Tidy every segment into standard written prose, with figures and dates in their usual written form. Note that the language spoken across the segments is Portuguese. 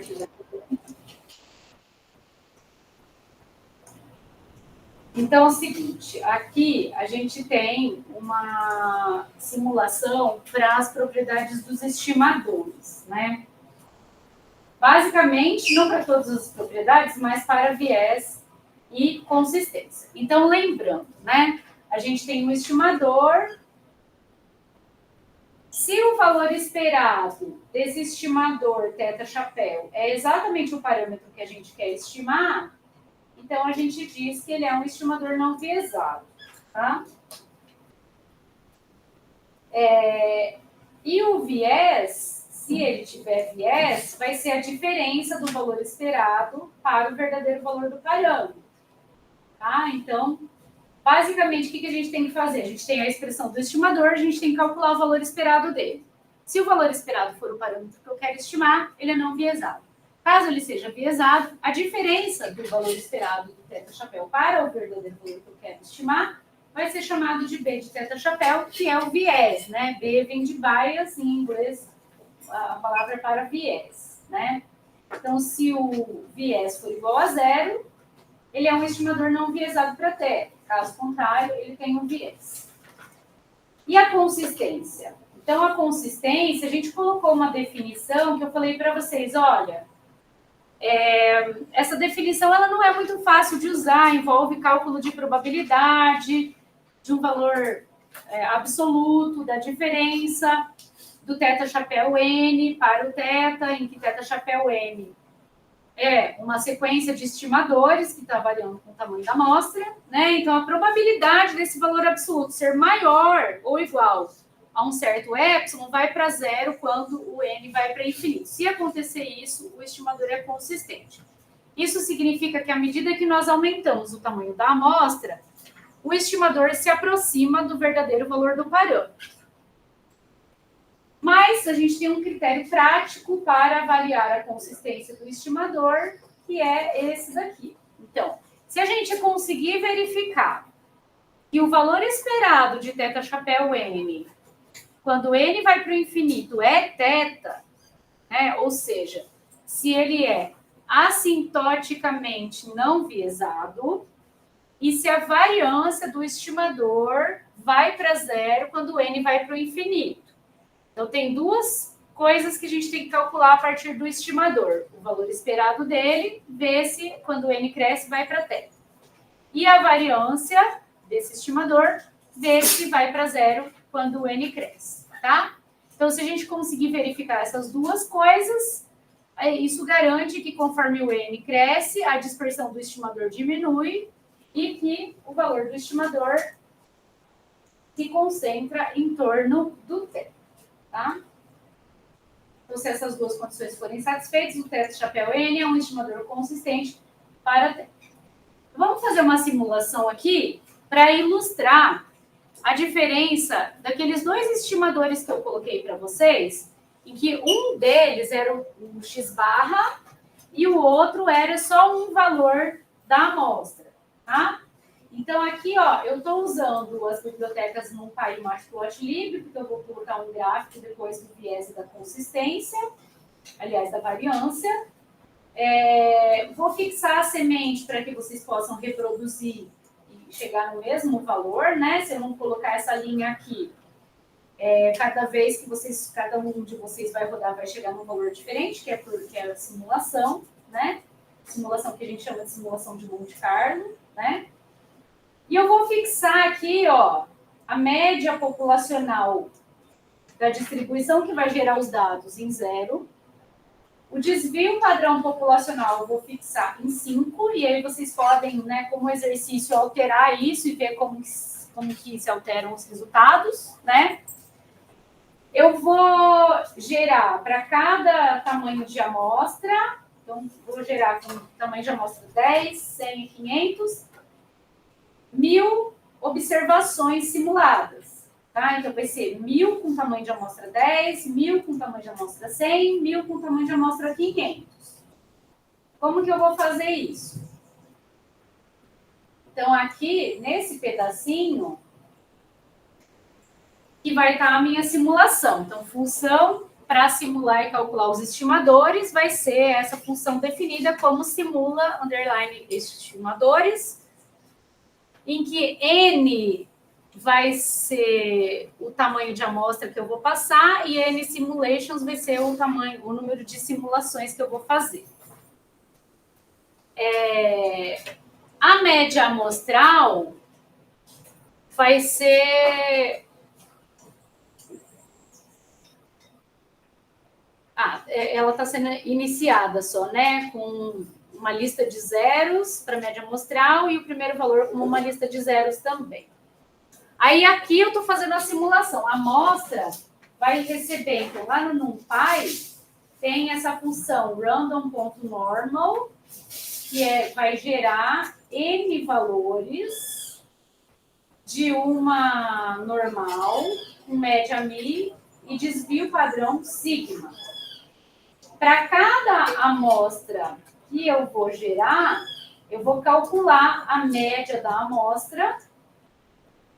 compartilhar. Então, é o seguinte, aqui a gente tem uma simulação para as propriedades dos estimadores, né? Basicamente, não para todas as propriedades, mas para viés e consistência. Então, lembrando, né? A gente tem um estimador. Se o valor esperado desse estimador θ-chapéu é exatamente o parâmetro que a gente quer estimar, então a gente diz que ele é um estimador não viesado, tá? E o viés, se ele tiver viés, vai ser a diferença do valor esperado para o verdadeiro valor do parâmetro, tá? Então, basicamente, o que a gente tem que fazer? A gente tem a expressão do estimador, a gente tem que calcular o valor esperado dele. Se o valor esperado for o parâmetro que eu quero estimar, ele é não viesado. Caso ele seja viesado, a diferença do valor esperado do θ-chapéu para o verdadeiro valor que eu quero estimar vai ser chamado de B de θ-chapéu, que é o viés, né? B vem de bias, em inglês a palavra é para viés, né? Então, se o viés for igual a zero, ele é um estimador não viesado para θ. Caso contrário, ele tem um viés. E a consistência? Então, a consistência, a gente colocou uma definição que eu falei para vocês, olha, essa definição ela não é muito fácil de usar, envolve cálculo de probabilidade, de um valor absoluto, da diferença do θ-chapéu N para o θ, em que θ-chapéu N é uma sequência de estimadores que está variando com o tamanho da amostra, né? Então, a probabilidade desse valor absoluto ser maior ou igual a um certo epsilon vai para zero quando o n vai para infinito. Se acontecer isso, o estimador é consistente. Isso significa que à medida que nós aumentamos o tamanho da amostra, o estimador se aproxima do verdadeiro valor do parâmetro. Mas a gente tem um critério prático para avaliar a consistência do estimador, que é esse daqui. Então, se a gente conseguir verificar que o valor esperado de θ-chapéu N, quando N vai para o infinito, é θ, né? Ou seja, se ele é assintoticamente não viesado, e se a variância do estimador vai para zero quando N vai para o infinito. Então, tem duas coisas que a gente tem que calcular a partir do estimador. O valor esperado dele, ver se quando N cresce, vai para θ. E a variância desse estimador, ver se vai para zero quando o N cresce, tá? Então, se a gente conseguir verificar essas duas coisas, isso garante que conforme o N cresce, a dispersão do estimador diminui e que o valor do estimador se concentra em torno do θ. Tá? Então, se essas duas condições forem satisfeitas, o θ-chapéu N é um estimador consistente para θ. Vamos fazer uma simulação aqui para ilustrar a diferença daqueles dois estimadores que eu coloquei para vocês, em que um deles era o x-barra e o outro era só um valor da amostra, tá? Então, aqui, ó, eu estou usando as bibliotecas NumPy e Matplotlib, porque eu vou colocar um gráfico depois do viés e da consistência, aliás, da variância. Vou fixar a semente para que vocês possam reproduzir e chegar no mesmo valor, né? Se eu não colocar essa linha aqui, cada vez que cada um de vocês vai rodar, vai chegar num valor diferente, que é a simulação, né? Simulação que a gente chama de simulação de Monte Carlo, né? E eu vou fixar aqui, ó, a média populacional da distribuição que vai gerar os dados em 0. O desvio padrão populacional eu vou fixar em 5, e aí vocês podem, né, como exercício, alterar isso e ver como que se alteram os resultados, né? Eu vou gerar para cada tamanho de amostra, então vou gerar com tamanho de amostra 10, 100 e 500, 1000 observações simuladas, tá? Então, vai ser 1000 com tamanho de amostra 10, 1000 com tamanho de amostra 100, 1000 com tamanho de amostra 500. Como que eu vou fazer isso? Então, aqui, nesse pedacinho, que vai estar a minha simulação. Então, função para simular e calcular os estimadores, vai ser essa função definida como simula, underline, estimadores, em que N vai ser o tamanho de amostra que eu vou passar e N simulations vai ser o tamanho, o número de simulações que eu vou fazer. A média amostral vai ser... ela está sendo iniciada só, né? Com uma lista de zeros para média amostral e o primeiro valor com uma lista de zeros também. Aí aqui eu estou fazendo a simulação. A amostra vai receber, então lá no NumPy tem essa função random.normal, que vai gerar N valores de uma normal, com média mi e desvio padrão sigma. Para cada amostra que eu vou gerar, eu vou calcular a média da amostra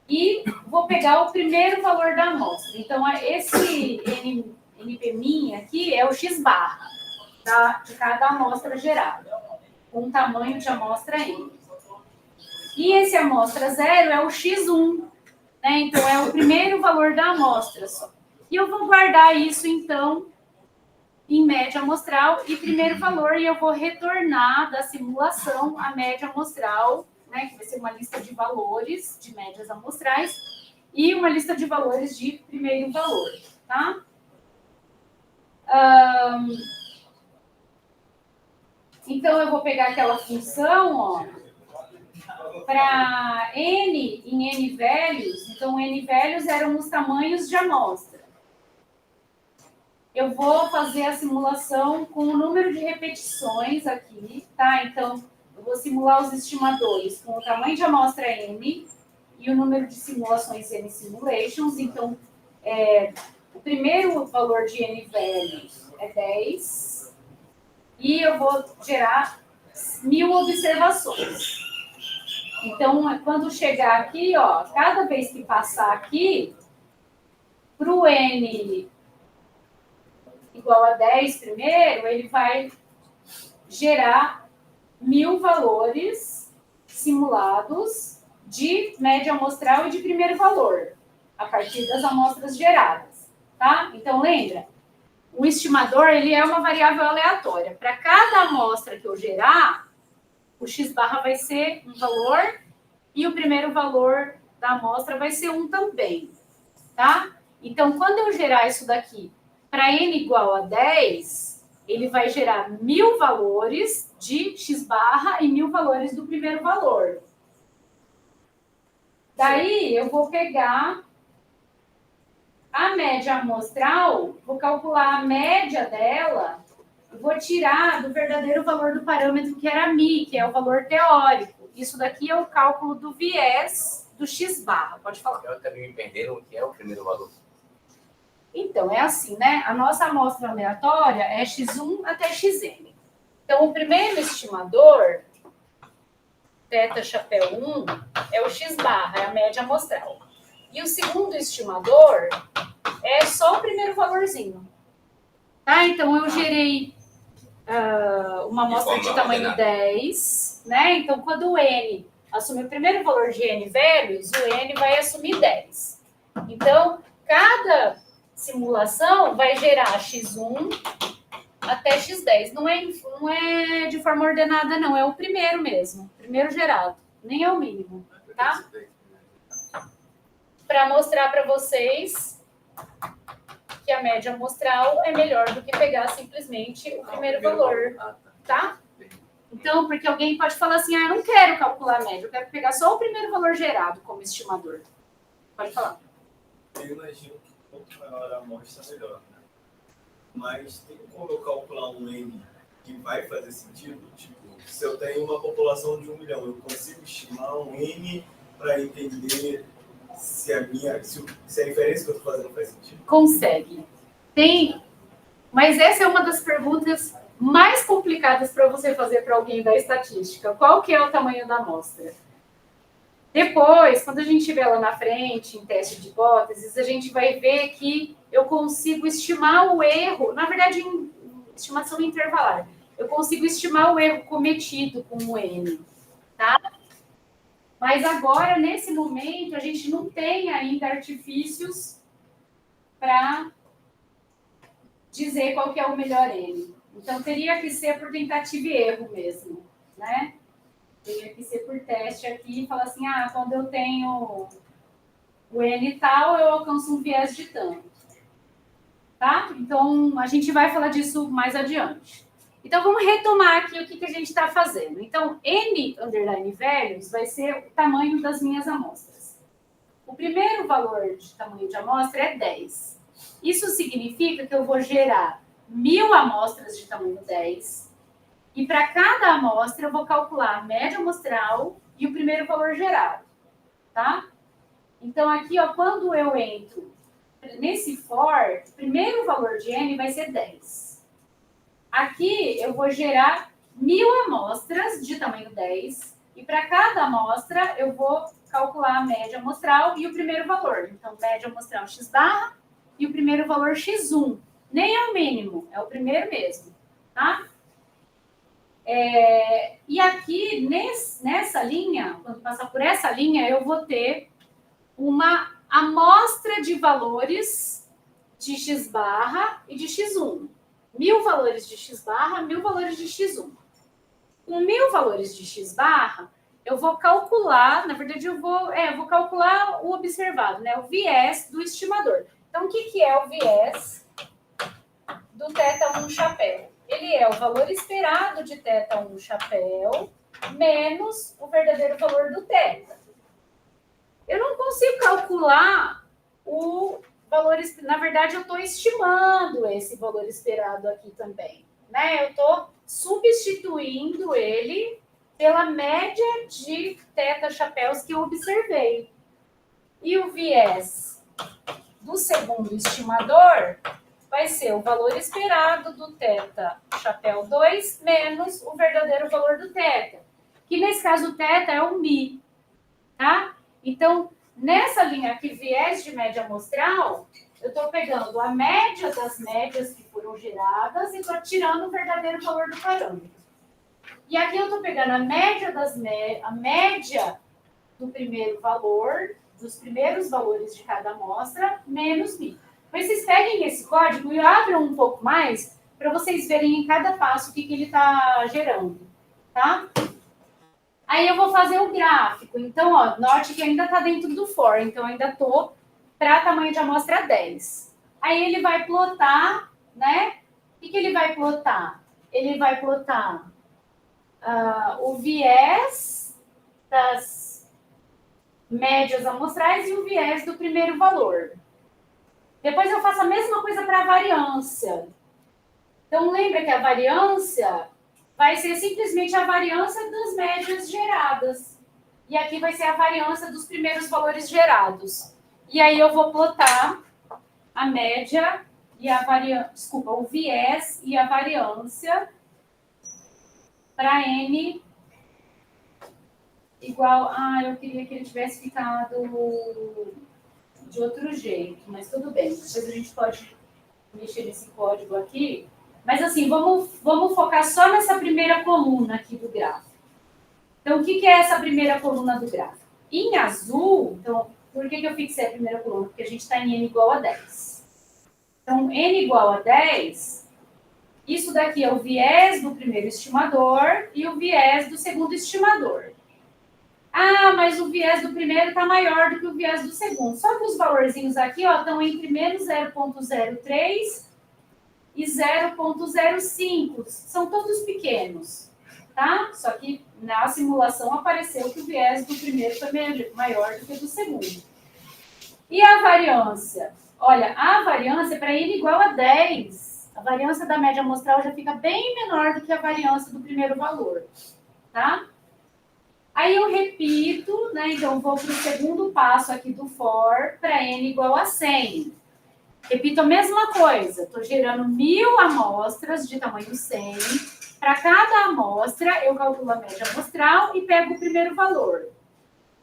e vou pegar o primeiro valor da amostra. Então, esse NPmin aqui é o x barra de cada amostra gerada, com tamanho de amostra N. E esse amostra 0 é o x1, né? Então, é o primeiro valor da amostra só. E eu vou guardar isso, então, em média amostral e primeiro valor, e eu vou retornar da simulação a média amostral, né, que vai ser uma lista de valores de médias amostrais e uma lista de valores de primeiro valor, tá? Então, eu vou pegar aquela função, ó, para N em N values, então N values eram os tamanhos de amostra. Eu vou fazer a simulação com o número de repetições aqui, tá? Então, eu vou simular os estimadores com o tamanho de amostra N e o número de simulações N simulations. Então, o primeiro valor de N values é 10 e eu vou gerar 1000 observações. Então, quando chegar aqui, ó, cada vez que passar aqui, para o N igual a 10 primeiro, ele vai gerar 1000 valores simulados de média amostral e de primeiro valor, a partir das amostras geradas, tá? Então, lembra, o estimador, ele é uma variável aleatória. Para cada amostra que eu gerar, o x barra vai ser um valor e o primeiro valor da amostra vai ser 1 também, tá? Então, quando eu gerar isso daqui para n igual a 10, ele vai gerar 1000 valores de x barra e 1000 valores do primeiro valor. Daí, eu vou pegar a média amostral, vou calcular a média dela, e vou tirar do verdadeiro valor do parâmetro, que era mi, que é o valor teórico. Isso daqui é o cálculo do viés do x barra. Pode falar. Eu também me perderam o que é o primeiro valor. Então, é assim, né? A nossa amostra aleatória é x1 até xn. Então, o primeiro estimador, θ chapéu 1, é o x barra, é a média amostral. E o segundo estimador é só o primeiro valorzinho. Tá? Então, eu gerei uma amostra de tamanho 10, né? Então, quando o n assumir o primeiro valor de n values, o n vai assumir 10. Então, cada simulação vai gerar x1 até x10. Não é de forma ordenada, não. É o primeiro mesmo. Primeiro gerado. Nem é o mínimo, tá? Para mostrar para vocês que a média amostral é melhor do que pegar simplesmente o primeiro valor, tá? Então, porque alguém pode falar assim, eu não quero calcular a média, eu quero pegar só o primeiro valor gerado como estimador. Pode falar. Eu imagino que quanto maior a amostra, melhor, né? Mas tem como eu calcular um N que vai fazer sentido? Tipo, se eu tenho uma população de 1 milhão, eu consigo estimar um N para entender se a inferência que eu estou fazendo faz sentido? Consegue. Tem. Mas essa é uma das perguntas mais complicadas para você fazer para alguém da estatística. Qual que é o tamanho da amostra? Depois, quando a gente estiver lá na frente, em teste de hipóteses, a gente vai ver que eu consigo estimar o erro, na verdade, em estimação intervalar, eu consigo estimar o erro cometido com o N, tá? Mas agora, nesse momento, a gente não tem ainda artifícios para dizer qual que é o melhor N. Então, teria que ser por tentativa e erro mesmo, né? Teria que ser por teste aqui e falar assim, quando eu tenho o N tal, eu alcanço um viés de tanto. Tá? Então, a gente vai falar disso mais adiante. Então, vamos retomar aqui o que a gente está fazendo. Então, N underline values vai ser o tamanho das minhas amostras. O primeiro valor de tamanho de amostra é 10. Isso significa que eu vou gerar 1000 amostras de tamanho 10. E para cada amostra, eu vou calcular a média amostral e o primeiro valor gerado. Tá? Então, aqui, ó, quando eu entro nesse for, o primeiro valor de N vai ser 10. Aqui eu vou gerar 1000 amostras de tamanho 10 e para cada amostra eu vou calcular a média amostral e o primeiro valor. Então, média amostral x barra e o primeiro valor x1. Nem é o mínimo, é o primeiro mesmo, tá? E aqui, nessa linha, quando passar por essa linha, eu vou ter uma amostra de valores de x barra e de x1. 1000 valores de x barra, 1000 valores de x1. Com 1000 valores de x barra, eu vou calcular, na verdade, eu vou calcular o observado, né? O viés do estimador. Então, o que é o viés do θ1 chapéu? Ele é o valor esperado de θ1 chapéu menos o verdadeiro valor do θ. Eu não consigo calcular o valor, na verdade, eu estou estimando esse valor esperado aqui também, né? Eu estou substituindo ele pela média de θ chapéus que eu observei. E o viés do segundo estimador vai ser o valor esperado do θ chapéu 2 menos o verdadeiro valor do θ, que nesse caso o θ é o μ, tá? Então, nessa linha aqui, viés de média amostral, eu estou pegando a média das médias que foram geradas e estou tirando o verdadeiro valor do parâmetro. E aqui eu estou pegando a média a média do primeiro valor, dos primeiros valores de cada amostra, menos μ. Mas vocês peguem esse código e abram um pouco mais para vocês verem em cada passo o que ele está gerando, tá? Aí eu vou fazer o gráfico. Então, ó, note que ainda está dentro do for, então ainda estou para tamanho de amostra 10. Aí ele vai plotar, né? O que ele vai plotar? Ele vai plotar o viés das médias amostrais e o viés do primeiro valor. Depois eu faço a mesma coisa para a variância. Então, lembra que a variância vai ser simplesmente a variância das médias geradas. E aqui vai ser a variância dos primeiros valores gerados. E aí eu vou plotar a média e a variância, desculpa, o viés e a variância para N igual... eu queria que ele tivesse ficado de outro jeito, mas tudo bem. Depois a gente pode mexer nesse código aqui. Mas assim, vamos focar só nessa primeira coluna aqui do gráfico. Então, o que é essa primeira coluna do gráfico? Em azul, então, por que eu fixei a primeira coluna? Porque a gente está em N igual a 10. Então, N igual a 10, isso daqui é o viés do primeiro estimador e o viés do segundo estimador. Mas o viés do primeiro está maior do que o viés do segundo. Só que os valorzinhos aqui ó, estão entre menos 0,03 e 0,05. São todos pequenos, tá? Só que na simulação apareceu que o viés do primeiro foi maior do que o do segundo. E a variância? Olha, a variância para N igual a 10. A variância da média amostral já fica bem menor do que a variância do primeiro valor, tá? Aí eu repito, né? Então, vou para o segundo passo aqui do for para N igual a 100. Repito a mesma coisa. Estou gerando 1000 amostras de tamanho 100. Para cada amostra, eu calculo a média amostral e pego o primeiro valor.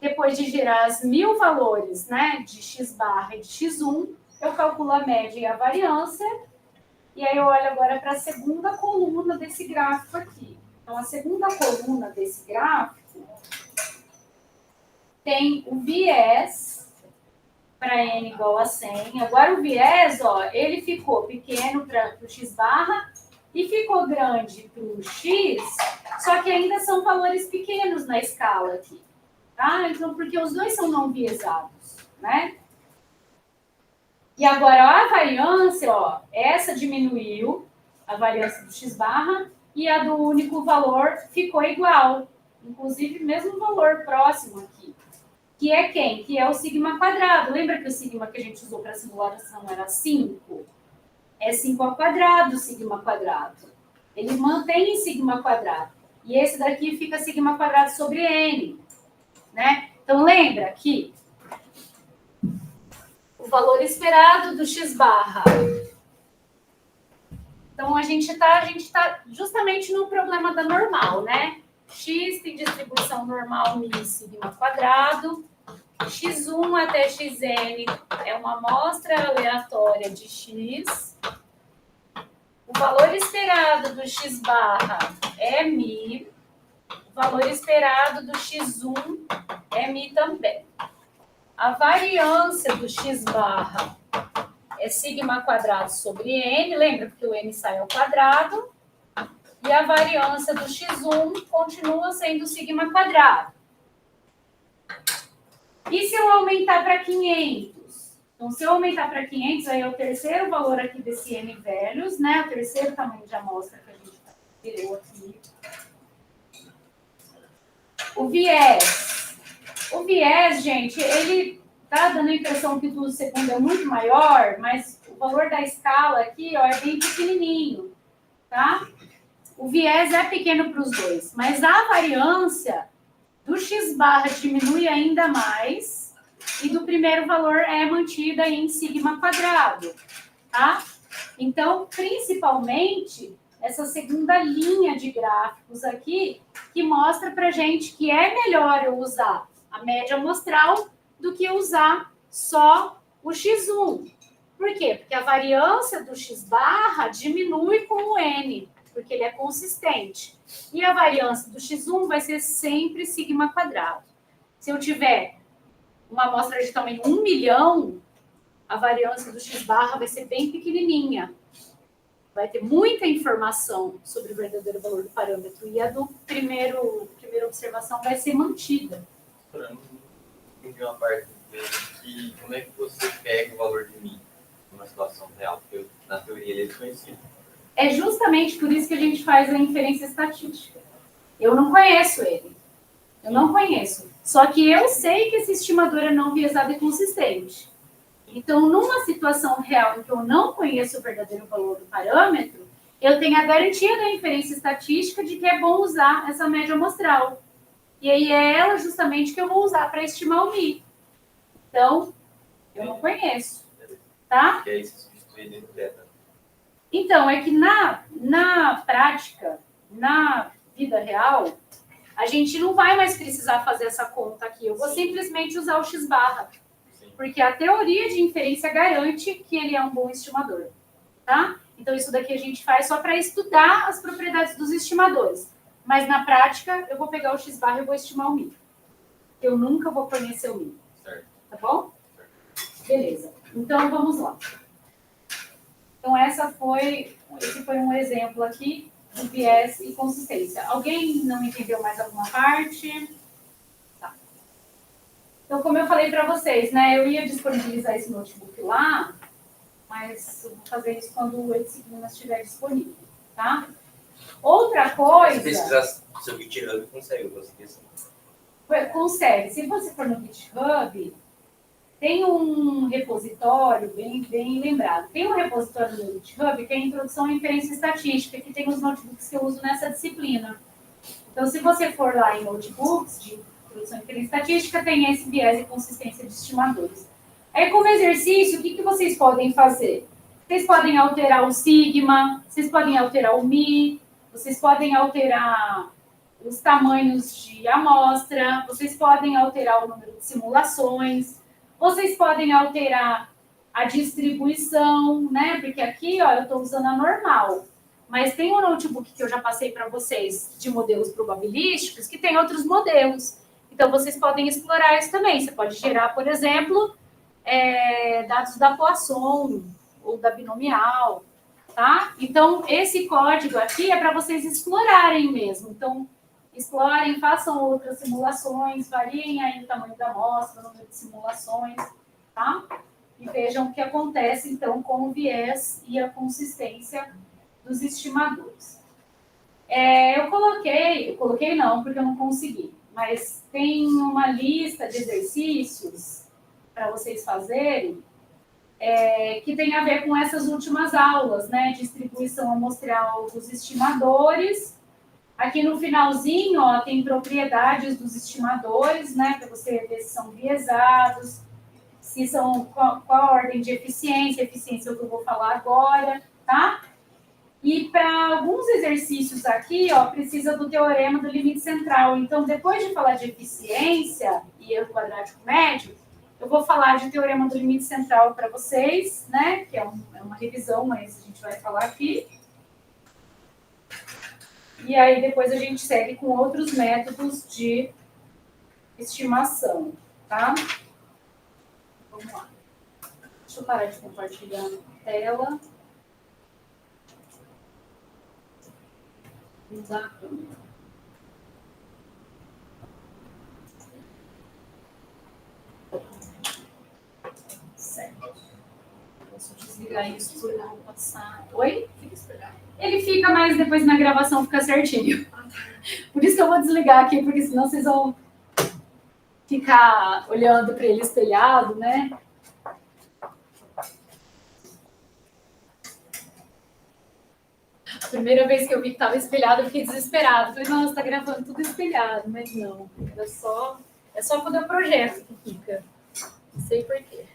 depois de gerar as 1000 valores, né, de x barra e de x1, eu calculo a média e a variância, e aí eu olho agora para a segunda coluna desse gráfico aqui. Então, a segunda coluna desse gráfico tem o viés para n igual a 100. Agora, o viés, ó, ele ficou pequeno para o x barra e ficou grande para o x, só que ainda são valores pequenos na escala aqui. Tá? Então, porque os dois são não viesados, né? E agora, a variância, ó, essa diminuiu, a variância do x barra, e a do único valor ficou igual. Inclusive, mesmo valor próximo aqui. Que é quem? Que é o sigma quadrado. Lembra que o sigma que a gente usou para a simulação era 5? É 5 ao quadrado, sigma quadrado. Ele mantém em sigma quadrado. E esse daqui fica sigma quadrado sobre n. Né? Então, lembra que o valor esperado do x barra. Então, a gente tá justamente no problema da normal, né? X tem distribuição normal μ sigma quadrado. x1 até xn é uma amostra aleatória de x. O valor esperado do x barra é μ. O valor esperado do x1 é μ também. A variância do x barra é sigma quadrado sobre n, lembra porque o n sai ao quadrado, e a variância do x1 continua sendo sigma quadrado. E se eu aumentar para 500? Então, se eu aumentar para 500, aí é o terceiro valor aqui desse n velhos, né? O terceiro tamanho de amostra que a gente virou aqui. O viés, gente, ele tá dando a impressão que do segundo é muito maior, mas o valor da escala aqui, ó, é bem pequenininho, tá? O viés é pequeno para os dois, mas a variância do x barra diminui ainda mais e do primeiro valor é mantida em sigma quadrado, tá? Então, principalmente, essa segunda linha de gráficos aqui, que mostra pra gente que é melhor eu usar a média amostral do que usar só o x1. Por quê? Porque a variância do x barra diminui com o n, porque ele é consistente. E a variância do x1 vai ser sempre sigma quadrado. Se eu tiver uma amostra de tamanho 1 milhão, a variância do x barra vai ser bem pequenininha. Vai ter muita informação sobre o verdadeiro valor do parâmetro. E a do primeira observação vai ser mantida. Não entendi uma parte que como é que você pega o valor de μ numa situação real? Porque na teoria ele é desconhecido. É justamente por isso que a gente faz a inferência estatística. Eu não conheço ele. Eu não conheço. Só que eu sei que esse estimador é não viesado e consistente. Então, numa situação real em que eu não conheço o verdadeiro valor do parâmetro, eu tenho a garantia da inferência estatística de que é bom usar essa média amostral. E aí é ela justamente que eu vou usar para estimar o μ. Então, eu não conheço. Tá? Que aí se substitui dentro dela. Então, é que na prática, na vida real, a gente não vai mais precisar fazer essa conta aqui. Eu vou simplesmente usar o x barra. Porque a teoria de inferência garante que ele é um bom estimador. Tá? Então, isso daqui a gente faz só para estudar as propriedades dos estimadores. Mas, na prática, eu vou pegar o x barra e vou estimar o μ. Eu nunca vou conhecer o μ. Certo. Tá bom? Beleza. Então, vamos lá. Então, esse foi um exemplo aqui de viés e consistência. Alguém não entendeu mais alguma parte? Tá. Então, como eu falei para vocês, né? Eu ia disponibilizar esse notebook lá, mas eu vou fazer isso quando o Edisciplina estiver disponível, tá? Outra coisa... Se pesquisar seu GitHub, consegue assim. Consegue. Se você for no GitHub... Tem um repositório, bem lembrado, tem um repositório no GitHub que é a Introdução à Inferência Estatística, que tem os notebooks que eu uso nessa disciplina. Então, se você for lá em notebooks de Introdução à Inferência Estatística, tem esse viés e consistência de estimadores. Aí, como exercício, o que vocês podem fazer? Vocês podem alterar o sigma, vocês podem alterar o μ, vocês podem alterar os tamanhos de amostra, vocês podem alterar o número de simulações, vocês podem alterar a distribuição, né? Porque aqui, ó, eu estou usando a normal. Mas tem um notebook que eu já passei para vocês de modelos probabilísticos que tem outros modelos. Então, vocês podem explorar isso também. Você pode gerar, por exemplo, dados da Poisson ou da binomial, tá? Então, esse código aqui é para vocês explorarem mesmo. Então, explorem, façam outras simulações, variem aí o tamanho da amostra, o número de simulações, tá? E vejam o que acontece, então, com o viés e a consistência dos estimadores. Eu coloquei não, porque eu não consegui, mas tem uma lista de exercícios para vocês fazerem, que tem a ver com essas últimas aulas, né? Distribuição amostral dos estimadores. Aqui no finalzinho, ó, tem propriedades dos estimadores, né? Para você ver se são viesados, se são qual a ordem de eficiência é o que eu vou falar agora, tá? E para alguns exercícios aqui, ó, precisa do teorema do limite central. Então, depois de falar de eficiência e erro quadrático médio, eu vou falar de teorema do limite central para vocês, né? Que é uma revisão, mas a gente vai falar aqui. E aí, depois a gente segue com outros métodos de estimação, tá? Vamos lá. Deixa eu parar de compartilhar a tela. Exato. Certo. Posso desligar isso por não passar. Oi? Ele fica, mas depois na gravação fica certinho. Por isso que eu vou desligar aqui, porque senão vocês vão ficar olhando para ele espelhado, né? A primeira vez que eu vi que estava espelhado, eu fiquei desesperada. Falei, nossa, tá gravando tudo espelhado. Mas não, é só quando eu projeto que fica. Não sei por quê.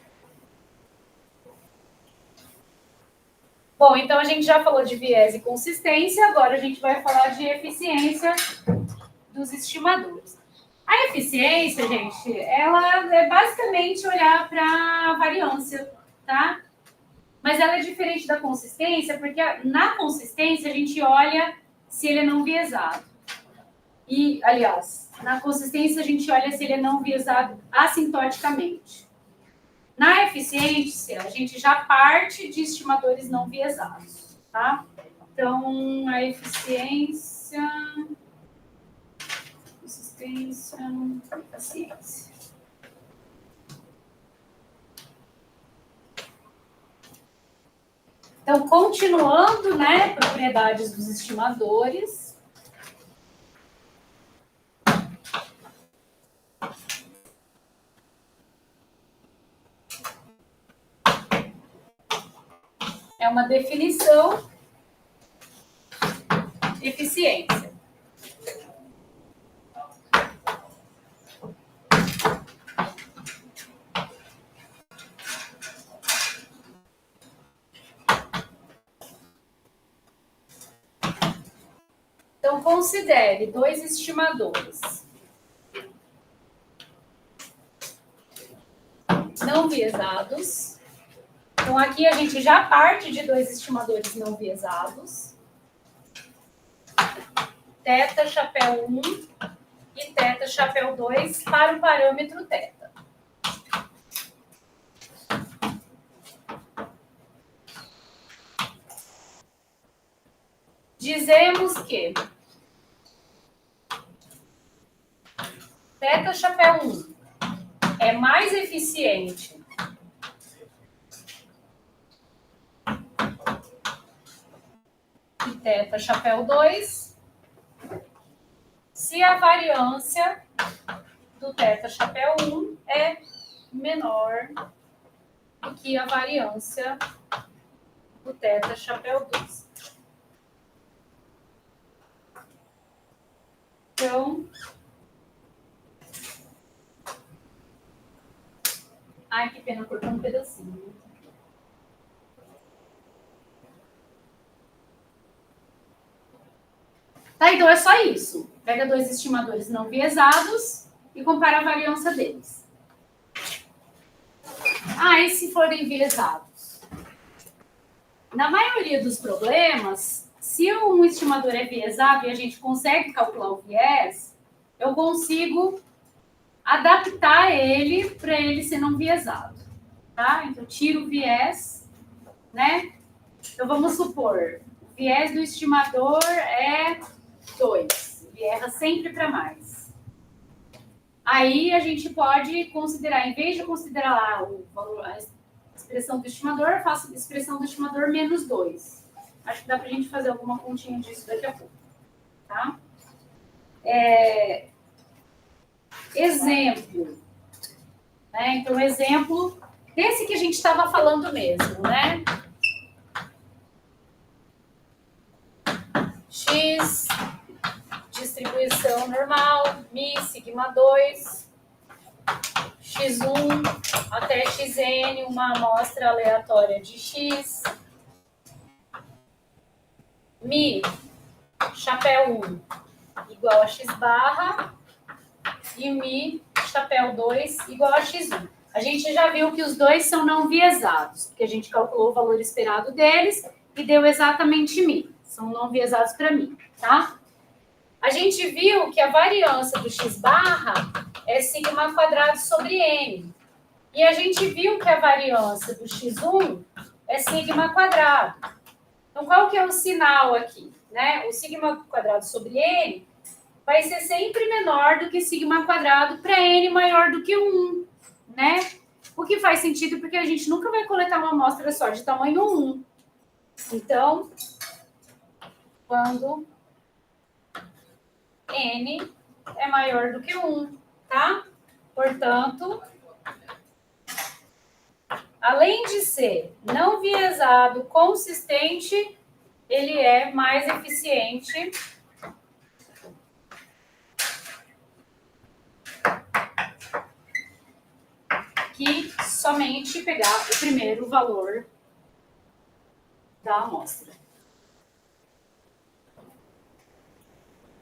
Bom, então a gente já falou de viés e consistência, agora a gente vai falar de eficiência dos estimadores. A eficiência, gente, ela é basicamente olhar para a variância, tá? Mas ela é diferente da consistência, porque na consistência a gente olha se ele é não viesado. E, aliás, na consistência a gente olha se ele é não viesado assintoticamente. Na eficiência, a gente já parte de estimadores não viesados, tá? Então, a eficiência, consistência, eficiência. Então, continuando, né, propriedades dos estimadores. É uma definição, eficiência. Então, considere dois estimadores não viesados. Então, aqui a gente já parte de dois estimadores não viesados. Teta, chapéu 1 e teta, chapéu 2 para o parâmetro teta. Dizemos que teta, chapéu 1 é mais eficiente que teta, chapéu 2 se a variância do teta, chapéu 1 é menor do que a variância do teta, chapéu 2. Então, ai, que pena, cortou um pedacinho. Tá, então é só isso. Pega dois estimadores não viesados e compara a variância deles. Ah, e se forem viesados? Na maioria dos problemas, se um estimador é viesado e a gente consegue calcular o viés, eu consigo adaptar ele para ele ser não viesado. Tá? Então, eu tiro o viés, né? Então, vamos supor, o viés do estimador é 2. Ele erra sempre para mais. Aí, a gente pode considerar, em vez de considerar lá o valor, a expressão do estimador, eu faço a expressão do estimador menos 2. Acho que dá para a gente fazer alguma continha disso daqui a pouco. Tá? Exemplo. Né? Então, exemplo desse que a gente estava falando mesmo, né? X, distribuição normal, Mi, sigma 2, X1 até Xn, uma amostra aleatória de X. Mi, chapéu 1, igual a X barra, e Mi, chapéu 2, igual a X1. A gente já viu que os dois são não viesados, porque a gente calculou o valor esperado deles e deu exatamente Mi. São não viesados para mim, tá? A gente viu que a variância do x barra é sigma quadrado sobre n. E a gente viu que a variância do x1 é sigma quadrado. Então, qual que é o sinal aqui? Né? O sigma quadrado sobre n vai ser sempre menor do que sigma quadrado para n maior do que 1. Né? O que faz sentido porque a gente nunca vai coletar uma amostra só de tamanho 1. Então, quando n é maior do que 1, tá? Portanto, além de ser não viesado, consistente, ele é mais eficiente que somente pegar o primeiro valor da amostra.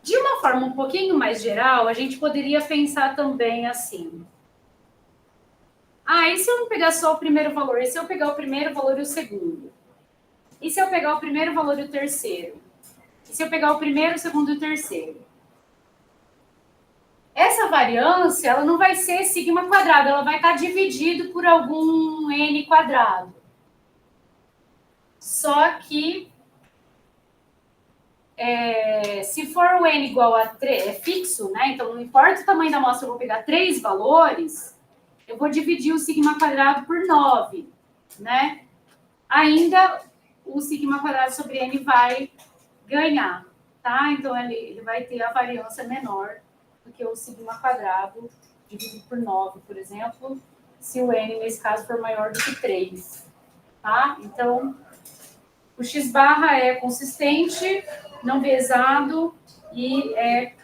De uma forma um pouquinho mais geral, a gente poderia pensar também assim. Ah, e se eu não pegar só o primeiro valor? E se eu pegar o primeiro valor e o segundo? E se eu pegar o primeiro valor e o terceiro? E se eu pegar o primeiro, o segundo e o terceiro? Essa variância, ela não vai ser sigma quadrado, ela vai estar dividido por algum n quadrado. Só que se for o n igual a 3, é fixo, né? Então, não importa o tamanho da amostra, eu vou pegar 3 valores, eu vou dividir o sigma quadrado por 9, né? Ainda o sigma quadrado sobre n vai ganhar, tá? Então, ele vai ter a variância menor do que o sigma quadrado dividido por 9, por exemplo, se o n, nesse caso, for maior do que 3, tá? Então, o x barra é consistente, não viesado e é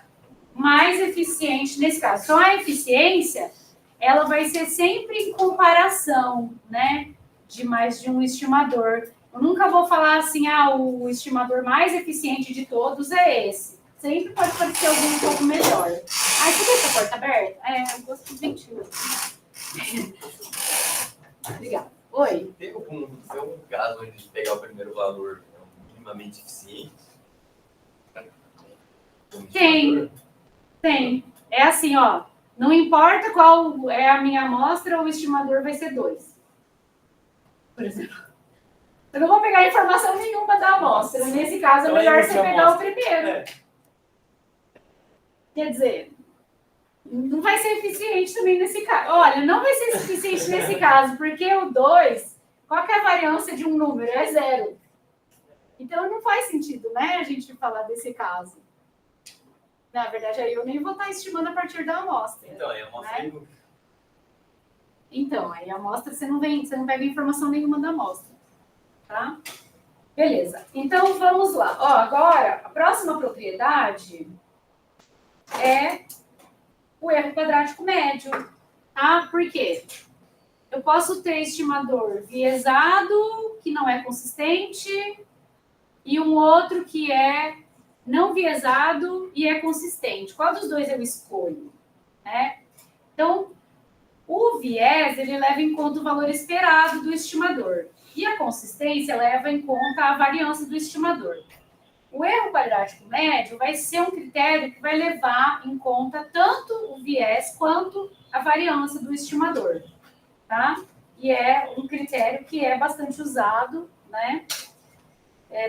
mais eficiente nesse caso. Então, a eficiência, ela vai ser sempre em comparação, né, de mais de um estimador. Eu nunca vou falar assim, o estimador mais eficiente de todos é esse. Sempre pode parecer algum um pouco melhor. Você deixa a porta aberta? Eu gosto de ventilador. Obrigada. Oi? Tem algum caso onde pegar o primeiro valor é minimamente eficiente? Tem. É assim, ó. Não importa qual é a minha amostra, o estimador vai ser 2. Por exemplo. Eu não vou pegar informação nenhuma da amostra. Nesse caso, é melhor você pegar o primeiro. Quer dizer, não vai ser eficiente também nesse caso. Olha, não vai ser eficiente nesse caso, porque o 2, qual que é a variância de um número? É 0. Então, não faz sentido, né, a gente falar desse caso. Na verdade, aí eu nem vou estar estimando a partir da amostra. Então, aí a amostra né? Então, aí a amostra você não pega informação nenhuma da amostra. Tá? Beleza. Então, vamos lá. Ó, agora, a próxima propriedade é o erro quadrático médio. Tá? Por quê? Eu posso ter estimador viesado, que não é consistente, e um outro que é não viesado e é consistente. Qual dos dois eu escolho? Né? Então, o viés, ele leva em conta o valor esperado do estimador. E a consistência leva em conta a variância do estimador. O erro quadrático médio vai ser um critério que vai levar em conta tanto o viés quanto a variância do estimador, tá? E é um critério que é bastante usado, né?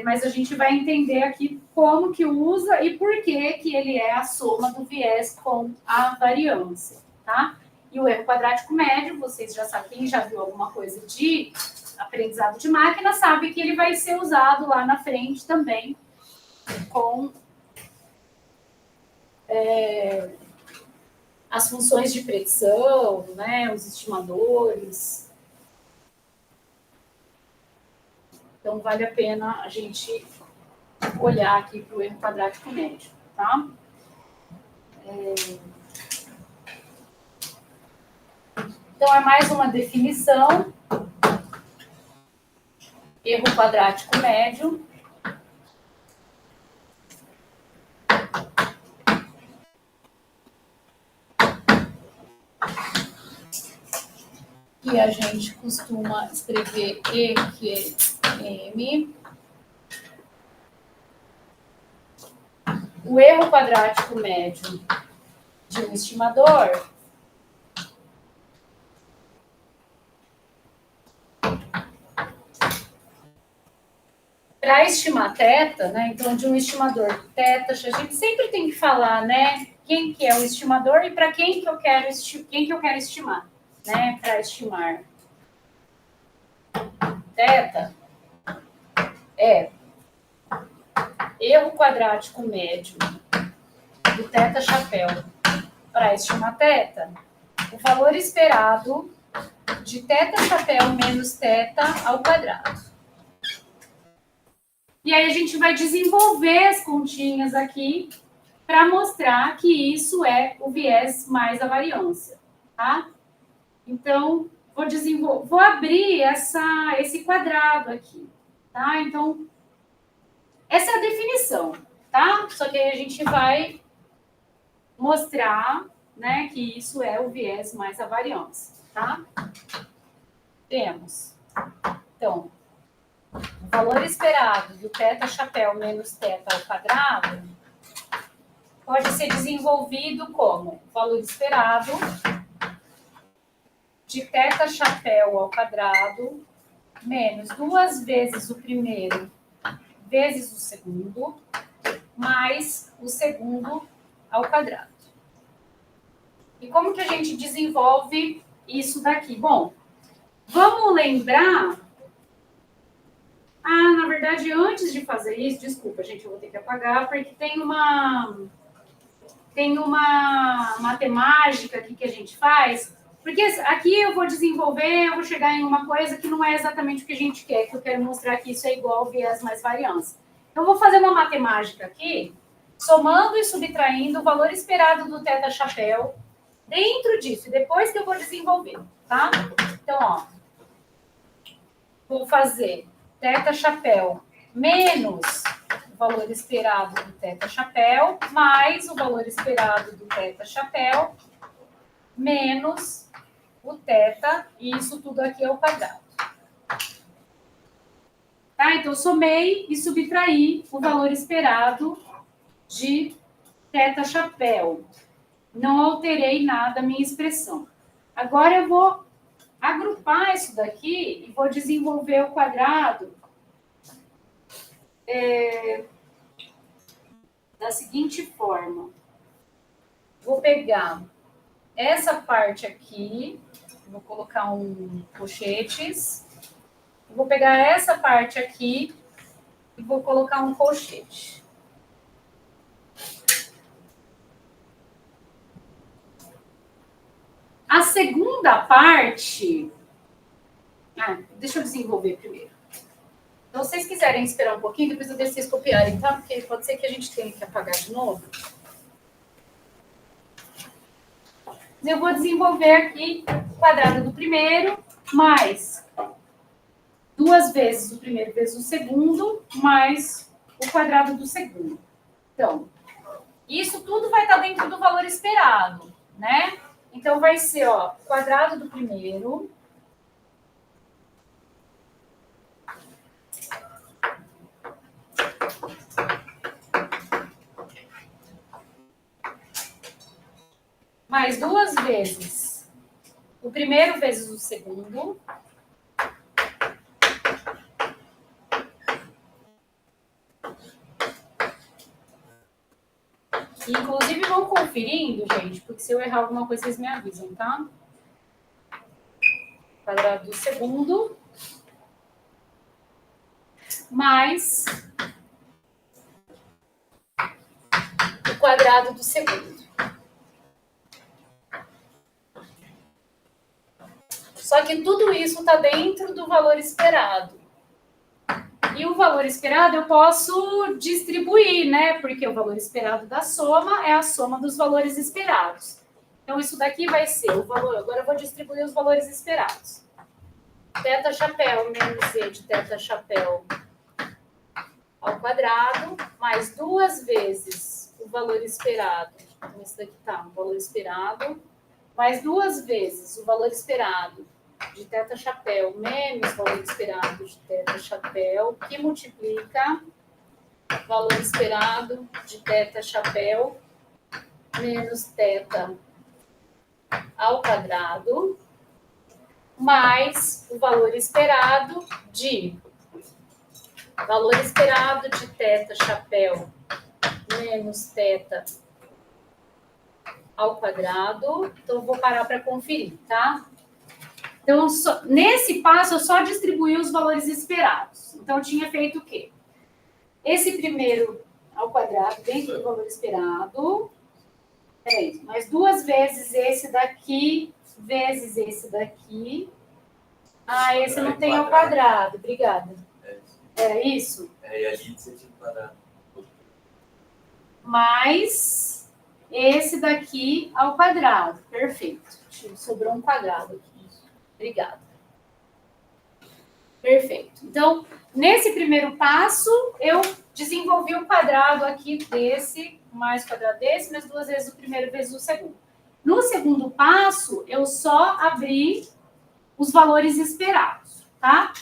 Mas a gente vai entender aqui como que usa e por que ele é a soma do viés com a variância, tá? E o erro quadrático médio, vocês já sabem, quem já viu alguma coisa de aprendizado de máquina, sabe que ele vai ser usado lá na frente também com as funções de predição, né, os estimadores. Então, vale a pena a gente olhar aqui para o erro quadrático médio, tá? Então, é mais uma definição. Erro quadrático médio. Que a gente costuma escrever EQM. O erro quadrático médio de um estimador para estimar θ, né? Então, de um estimador θ, a gente sempre tem que falar, né? Quem que é o estimador e para quem que eu quero estimar, né? Para estimar θ é erro quadrático médio do θ chapéu para estimar θ, o valor esperado de θ chapéu menos θ ao quadrado. E aí a gente vai desenvolver as continhas aqui para mostrar que isso é o viés mais a variância, tá? Então, vou abrir esse quadrado aqui, tá? Então, essa é a definição, tá? Só que aí a gente vai mostrar, né, que isso é o viés mais a variância, tá? Temos, então, o valor esperado do θ chapéu menos θ ao quadrado pode ser desenvolvido como valor esperado de θ chapéu ao quadrado menos 2 vezes o primeiro vezes o segundo mais o segundo ao quadrado. E como que a gente desenvolve isso daqui? Bom, vamos lembrar... na verdade, antes de fazer isso, desculpa, gente, eu vou ter que apagar, porque tem uma matemática aqui que a gente faz, porque aqui eu vou desenvolver, eu vou chegar em uma coisa que não é exatamente o que a gente quer, que eu quero mostrar que isso é igual ao viés mais variância. Então, eu vou fazer uma matemática aqui, somando e subtraindo o valor esperado do θ chapéu dentro disso, e depois que eu vou desenvolver, tá? Então, ó, vou fazer θ chapéu menos o valor esperado do θ chapéu, mais o valor esperado do θ chapéu, menos o θ, e isso tudo aqui é o quadrado. Tá? Então, somei e subtraí o valor esperado de θ chapéu. Não alterei nada a minha expressão. Agora, eu vou agrupar isso daqui e vou desenvolver o quadrado da seguinte forma. Vou pegar essa parte aqui, vou colocar um colchetes, vou pegar essa parte aqui e vou colocar um colchete. A segunda parte... deixa eu desenvolver primeiro. Então, se vocês quiserem esperar um pouquinho, depois eu deixo vocês copiarem, tá? Porque pode ser que a gente tenha que apagar de novo. Eu vou desenvolver aqui o quadrado do primeiro, mais 2 vezes o primeiro vezes o segundo, mais o quadrado do segundo. Então, isso tudo vai estar dentro do valor esperado, né? Então, vai ser, ó, quadrado do primeiro. Mais 2 vezes o primeiro vezes o segundo. Inclusive, vão conferindo, gente, porque se eu errar alguma coisa, vocês me avisam, tá? Quadrado do segundo. Mais o quadrado do segundo. Só que tudo isso está dentro do valor esperado. E o valor esperado eu posso distribuir, né? Porque o valor esperado da soma é a soma dos valores esperados. Então, isso daqui vai ser o valor... Agora eu vou distribuir os valores esperados. Teta chapéu menos z de teta chapéu ao quadrado, mais 2 vezes o valor esperado. Então, esse daqui tá, o valor esperado. Mais 2 vezes o valor esperado de teta chapéu menos valor esperado de teta chapéu, que multiplica valor esperado de teta chapéu menos teta ao quadrado, mais o valor esperado de teta chapéu menos teta ao quadrado. Então, eu vou parar para conferir, tá? Então, nesse passo, eu só distribuí os valores esperados. Então, eu tinha feito o quê? Esse primeiro ao quadrado, dentro do valor esperado. Peraí, mais 2 vezes esse daqui, vezes esse daqui. Ah, esse não tem ao quadrado. Obrigada. Era isso? E ali você tinha que parar. Mais esse daqui ao quadrado. Perfeito. Sobrou um quadrado aqui. Obrigada. Perfeito. Então, nesse primeiro passo, eu desenvolvi o quadrado aqui desse, mais o quadrado desse, mais 2 vezes o primeiro vezes o segundo. No segundo passo, eu só abri os valores esperados, tá?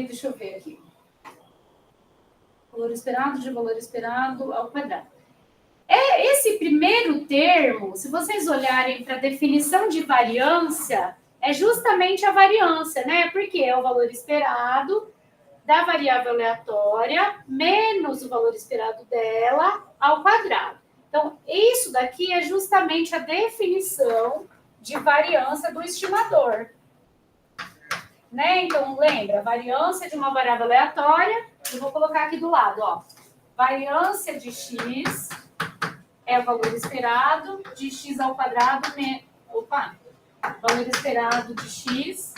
Deixa eu ver aqui. Valor esperado de valor esperado ao quadrado. Esse primeiro termo, se vocês olharem para a definição de variância, é justamente a variância, né? Porque é o valor esperado da variável aleatória menos o valor esperado dela ao quadrado. Então, isso daqui é justamente a definição de variância do estimador. Né? Então, lembra, variância de uma variável aleatória, eu vou colocar aqui do lado, ó. Variância de x é o valor esperado de x ao quadrado, valor esperado de x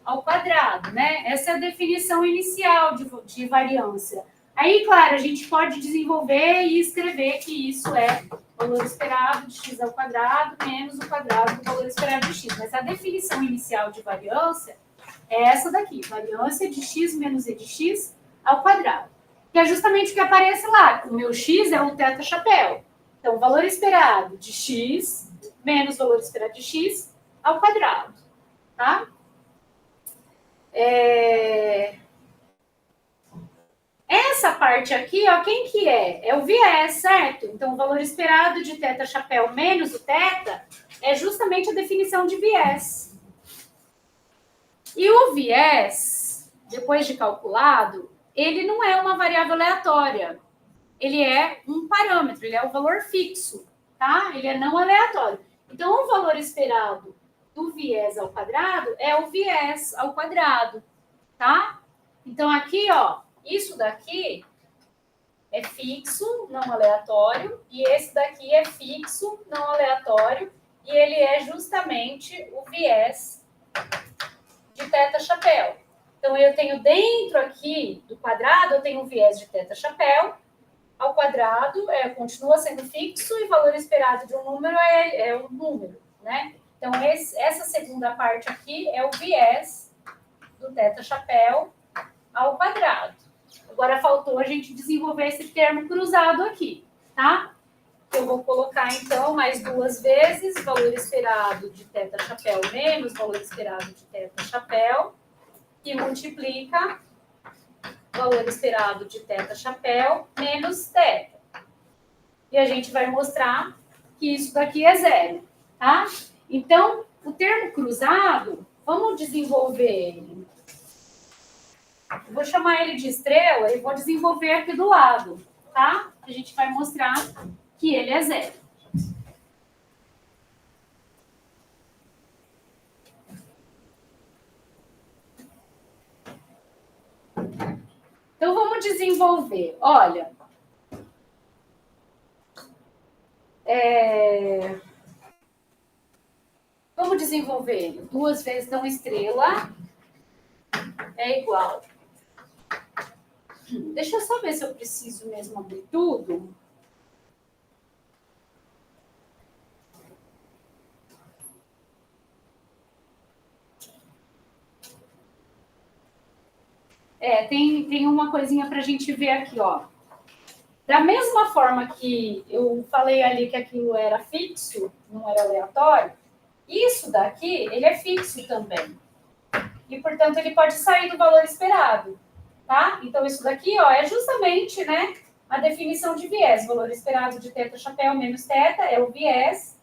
ao quadrado, né? Essa é a definição inicial de variância. Aí, claro, a gente pode desenvolver e escrever que isso é valor esperado de x ao quadrado menos o quadrado do valor esperado de x. Mas a definição inicial de variância é essa daqui, variância de x menos e de x ao quadrado. Que é justamente o que aparece lá. O meu x é o teta chapéu. Então, valor esperado de x menos valor esperado de x ao quadrado. Tá? Essa parte aqui, ó, quem que é? É o viés, certo? Então, o valor esperado de teta chapéu menos o teta é justamente a definição de viés. E o viés, depois de calculado, ele não é uma variável aleatória. Ele é um parâmetro, ele é o valor fixo, tá? Ele é não aleatório. Então, o valor esperado do viés ao quadrado é o viés ao quadrado, tá? Então, aqui, ó, isso daqui é fixo, não aleatório, e esse daqui é fixo, não aleatório, e ele é justamente o viés de teta chapéu. Então, eu tenho dentro aqui do quadrado, eu tenho o viés de teta chapéu, ao quadrado continua sendo fixo e o valor esperado de um número é um número, né? Então, essa segunda parte aqui é o viés do θ-chapéu ao quadrado. Agora, faltou a gente desenvolver esse termo cruzado aqui, tá? Eu vou colocar, então, mais duas vezes valor esperado de θ-chapéu menos valor esperado de θ-chapéu, que multiplica valor esperado de θ-chapéu menos θ. E a gente vai mostrar que isso daqui é zero, tá? Então, o termo cruzado, vamos desenvolver ele. Eu vou chamar ele de estrela e vou desenvolver aqui do lado, tá? A gente vai mostrar que ele é zero. Então, vamos desenvolver. Olha, vamos desenvolver ele. 2 vezes então estrela é igual. Deixa eu só ver se eu preciso mesmo abrir tudo. Tem uma coisinha para a gente ver aqui, ó. Da mesma forma que eu falei ali que aquilo era fixo, não era aleatório, isso daqui, ele é fixo também. E, portanto, ele pode sair do valor esperado, tá? Então, isso daqui, ó, é justamente, né, a definição de viés. Valor esperado de θ-chapéu menos θ é o viés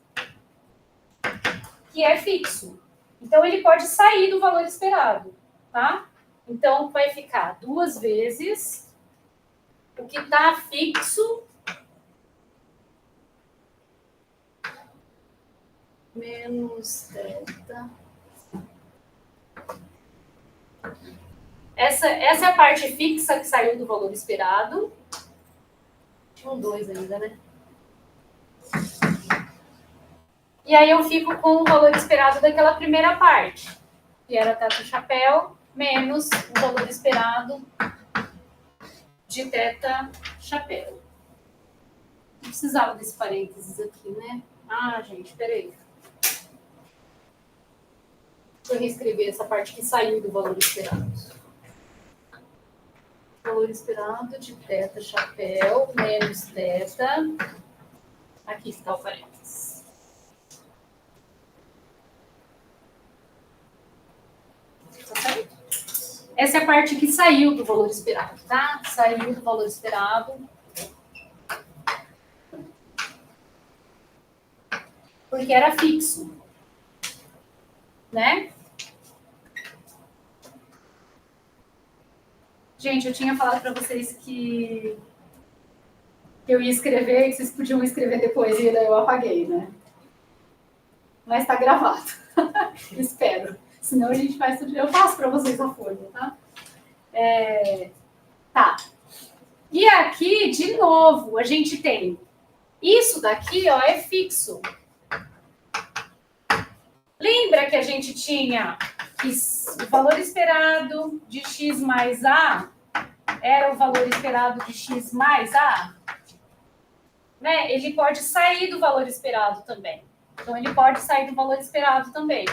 que é fixo. Então, ele pode sair do valor esperado, tá? Então, vai ficar 2 vezes o que está fixo menos θ. Essa é a parte fixa que saiu do valor esperado. Tinha um 2 ainda, né? E aí eu fico com o valor esperado daquela primeira parte, que era θ-chapéu menos o valor esperado de θ-chapéu. Não precisava desse parênteses aqui, né? Ah, gente, peraí. Deixa eu reescrever essa parte que saiu do valor esperado. Valor esperado de θ-chapéu menos θ. Aqui está o parênteses. Tá certo? Essa é a parte que saiu do valor esperado, tá? Saiu do valor esperado. Porque era fixo. Né? Gente, eu tinha falado para vocês que eu ia escrever e vocês podiam escrever depois e daí eu apaguei, né? Mas tá gravado. Espero. Senão a gente faz tudo. Eu faço para vocês a folha, tá? Tá. E aqui, de novo, a gente tem isso daqui, ó, é fixo. Lembra que a gente tinha que o valor esperado de x mais a era o valor esperado de x mais a? Né? Ele pode sair do valor esperado também. Então, ele pode sair do valor esperado também.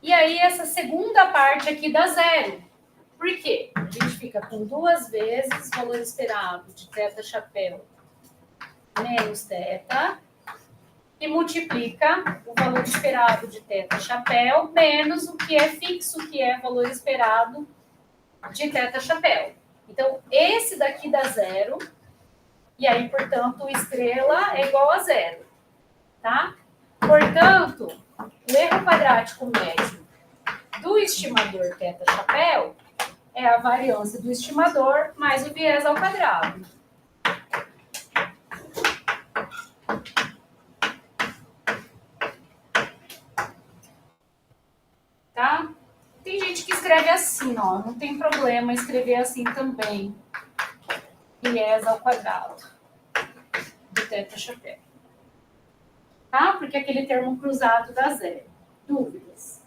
E aí, essa segunda parte aqui dá zero. Por quê? A gente fica com 2 vezes o valor esperado de θ-chapéu menos θ, e multiplica o valor esperado de θ-chapéu menos o que é fixo, que é o valor esperado de θ-chapéu. Então, esse daqui dá zero, e aí, portanto, o estrela é igual a zero, tá? Portanto, o erro quadrático médio do estimador θ-chapéu é a variância do estimador mais o viés ao quadrado. Tá? Tem gente que escreve assim, ó, não tem problema escrever assim também. Viés ao quadrado do θ-chapéu. Tá? Porque aquele termo cruzado dá zero. Dúvidas?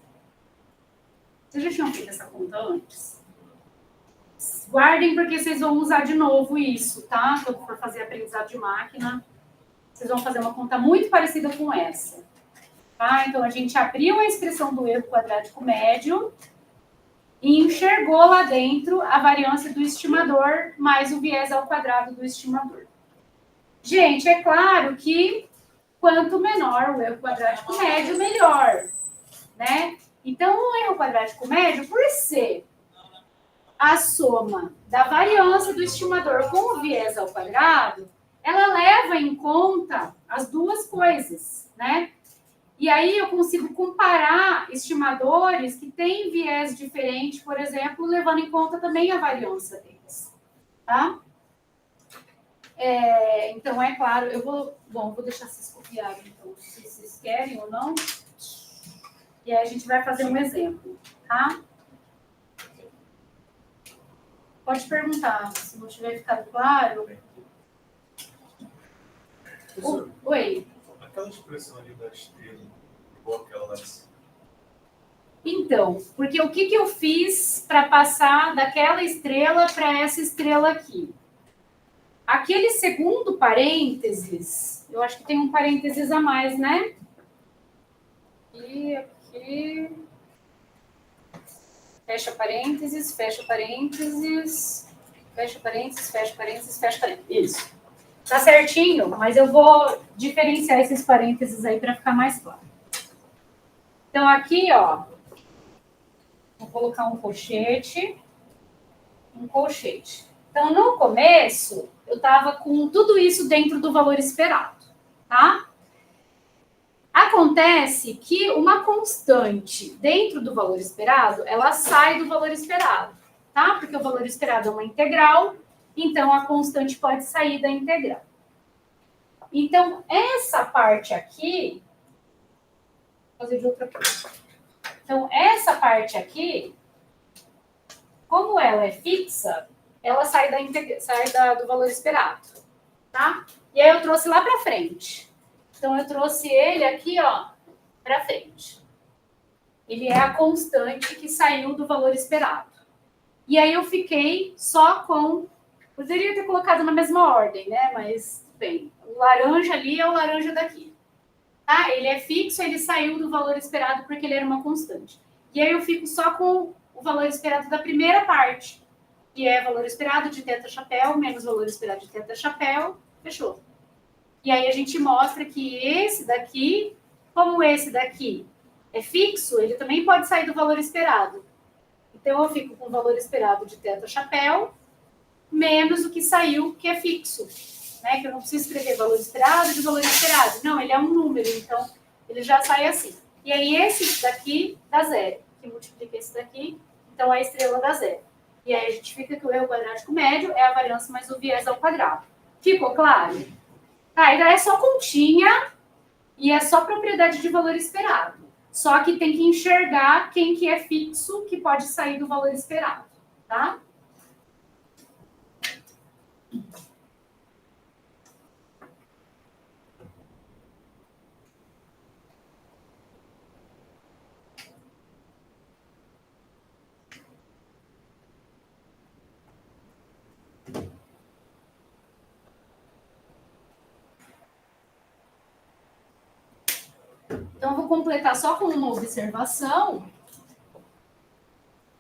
Vocês já tinham feito essa conta antes? Guardem, porque vocês vão usar de novo isso, tá? Quando for fazer aprendizado de máquina, vocês vão fazer uma conta muito parecida com essa. Tá? Então, a gente abriu a expressão do erro quadrático médio e enxergou lá dentro a variância do estimador mais o viés ao quadrado do estimador. Gente, é claro que quanto menor o erro quadrático médio, melhor, né? Então, o erro quadrático médio, por ser a soma da variância do estimador com o viés ao quadrado, ela leva em conta as duas coisas, né? E aí eu consigo comparar estimadores que têm viés diferente, por exemplo, levando em conta também a variância deles, tá? Então, é claro, vou deixar vocês copiarem, então, se vocês querem ou não. E aí a gente vai fazer um exemplo, tá? Pode perguntar, se não tiver ficado claro. Oi. Aquela expressão ali da estrela, igual aquela lá de cima. Então, porque o que eu fiz para passar daquela estrela para essa estrela aqui? Aquele segundo parênteses, eu acho que tem um parênteses a mais, né? E aqui... Fecha parênteses, fecha parênteses, fecha parênteses, fecha parênteses, fecha parênteses. Isso. Tá certinho, mas eu vou diferenciar esses parênteses aí para ficar mais claro. Então, aqui, ó, vou colocar um colchete. Então, no começo, eu estava com tudo isso dentro do valor esperado, tá? Acontece que uma constante dentro do valor esperado, ela sai do valor esperado, tá? Porque o valor esperado é uma integral, então a constante pode sair da integral. Então, essa parte aqui... Vou fazer de outra coisa. Então, essa parte aqui, como ela é fixa, ela sai do valor esperado, tá? E aí eu trouxe lá para frente. Então, eu trouxe ele aqui, ó, para frente. Ele é a constante que saiu do valor esperado. E aí eu fiquei só com... Poderia ter colocado na mesma ordem, né? Mas, bem, o laranja ali é o laranja daqui. Tá? Ele é fixo, ele saiu do valor esperado porque ele era uma constante. E aí eu fico só com o valor esperado da primeira parte, que é valor esperado de θ-chapéu menos valor esperado de θ-chapéu. Fechou. E aí a gente mostra que esse daqui, como esse daqui é fixo, ele também pode sair do valor esperado. Então, eu fico com o valor esperado de θ-chapéu menos o que saiu, que é fixo. Né? Que eu não preciso escrever valor esperado de valor esperado. Não, ele é um número, então ele já sai assim. E aí esse daqui dá zero, que multiplica esse daqui, então a estrela dá zero. E aí a gente fica que o erro quadrático médio é a variância mais o viés ao quadrado. Ficou claro? Tá, ainda é só continha e é só propriedade de valor esperado. Só que tem que enxergar quem que é fixo que pode sair do valor esperado, tá? Então, eu vou completar só com uma observação.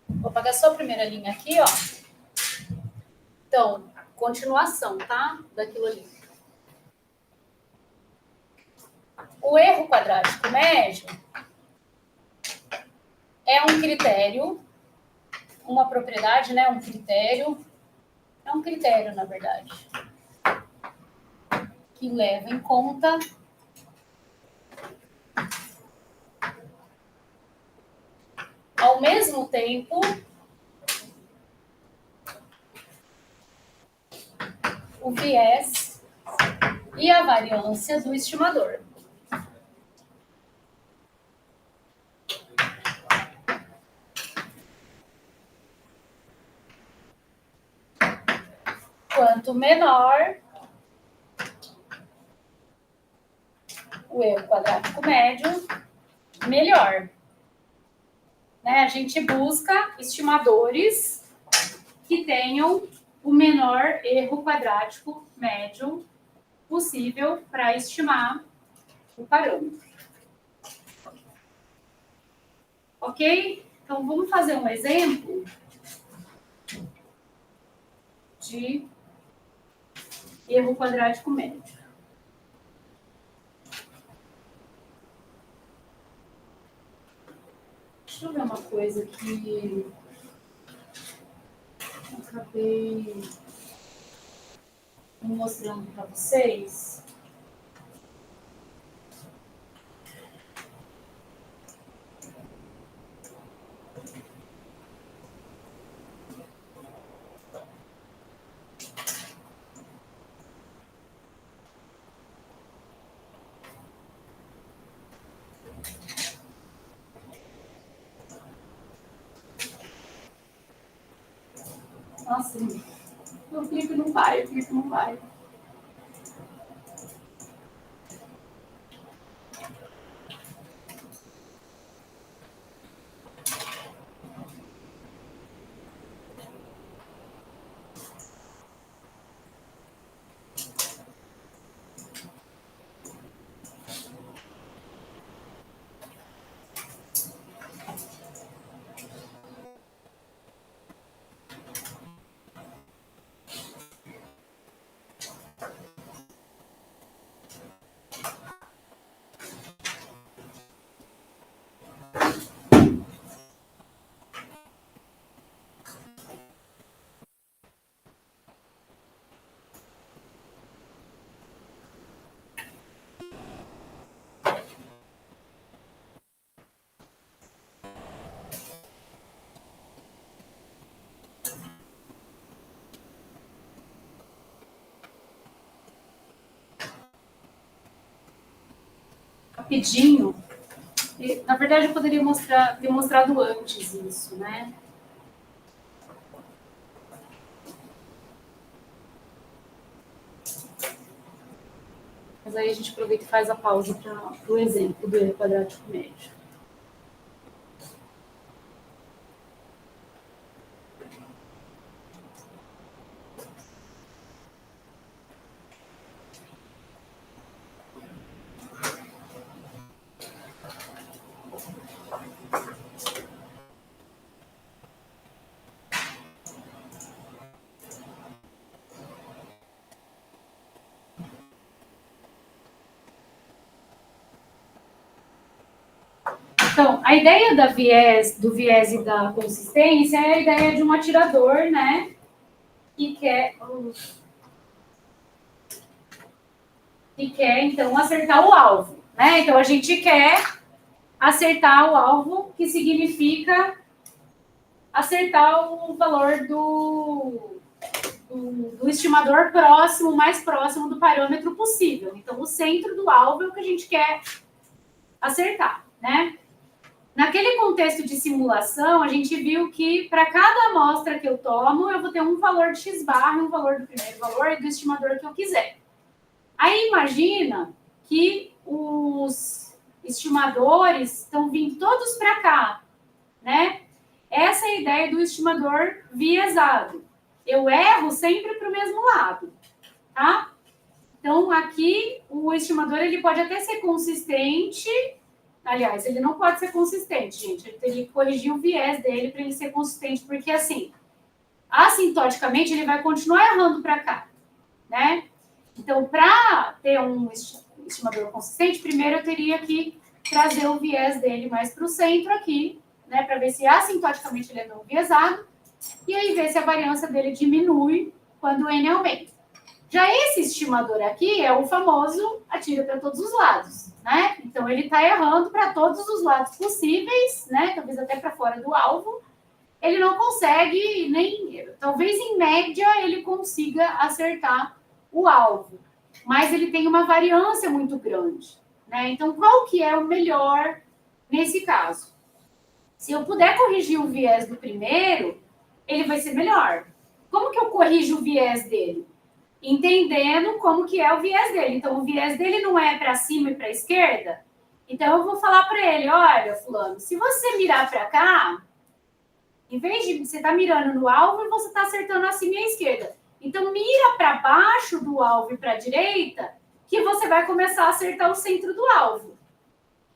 Vou apagar só a primeira linha aqui, ó. Então, continuação, tá? Daquilo ali. O erro quadrático médio é um critério, uma propriedade, né? Um critério. É um critério, na verdade, que leva em conta ao mesmo tempo o viés e a variância do estimador. Quanto menor o erro quadrático médio, melhor. Né? A gente busca estimadores que tenham o menor erro quadrático médio possível para estimar o parâmetro. Ok? Então, vamos fazer um exemplo de erro quadrático médio. Deixa eu ver uma coisa que eu acabei mostrando para vocês. Nossa, o clipe não vai, o clipe não vai. Rapidinho. Na verdade, eu poderia ter mostrado antes isso, né? Mas aí a gente aproveita e faz a pausa para o exemplo do erro quadrático médio. Então, a ideia do viés e da consistência é a ideia de um atirador, né? Que quer, então, acertar o alvo, né? Então, a gente quer acertar o alvo, que significa acertar o valor do estimador próximo, mais próximo do parâmetro possível. Então, o centro do alvo é o que a gente quer acertar, né? Naquele contexto de simulação, a gente viu que para cada amostra que eu tomo, eu vou ter um valor de x barra, um valor do primeiro valor e do estimador que eu quiser. Aí imagina que os estimadores estão vindo todos para cá, né? Essa é a ideia do estimador viesado. Eu erro sempre para o mesmo lado, tá? Então, aqui, o estimador ele pode até ser consistente. Aliás, ele não pode ser consistente, gente. Ele teria que corrigir o viés dele para ele ser consistente, porque assim, assintoticamente, ele vai continuar errando para cá, né? Então, para ter um estimador consistente, primeiro eu teria que trazer o viés dele mais para o centro aqui, né? Para ver se assintoticamente ele é não viesado, e aí ver se a variância dele diminui quando o N aumenta. Já esse estimador aqui é o famoso atira para todos os lados, né? Então, ele está errando para todos os lados possíveis, né? Talvez até para fora do alvo. Ele não consegue nem... Talvez, em média, ele consiga acertar o alvo. Mas ele tem uma variância muito grande, né? Então, qual que é o melhor nesse caso? Se eu puder corrigir o viés do primeiro, ele vai ser melhor. Como que eu corrijo o viés dele? Entendendo como que é o viés dele. Então, o viés dele não é para cima e para a esquerda. Então, eu vou falar para ele, olha, fulano, se você mirar para cá, Em vez de você estar mirando no alvo, você está acertando acima e à esquerda. Então, mira para baixo do alvo e para a direita, que você vai começar a acertar o centro do alvo,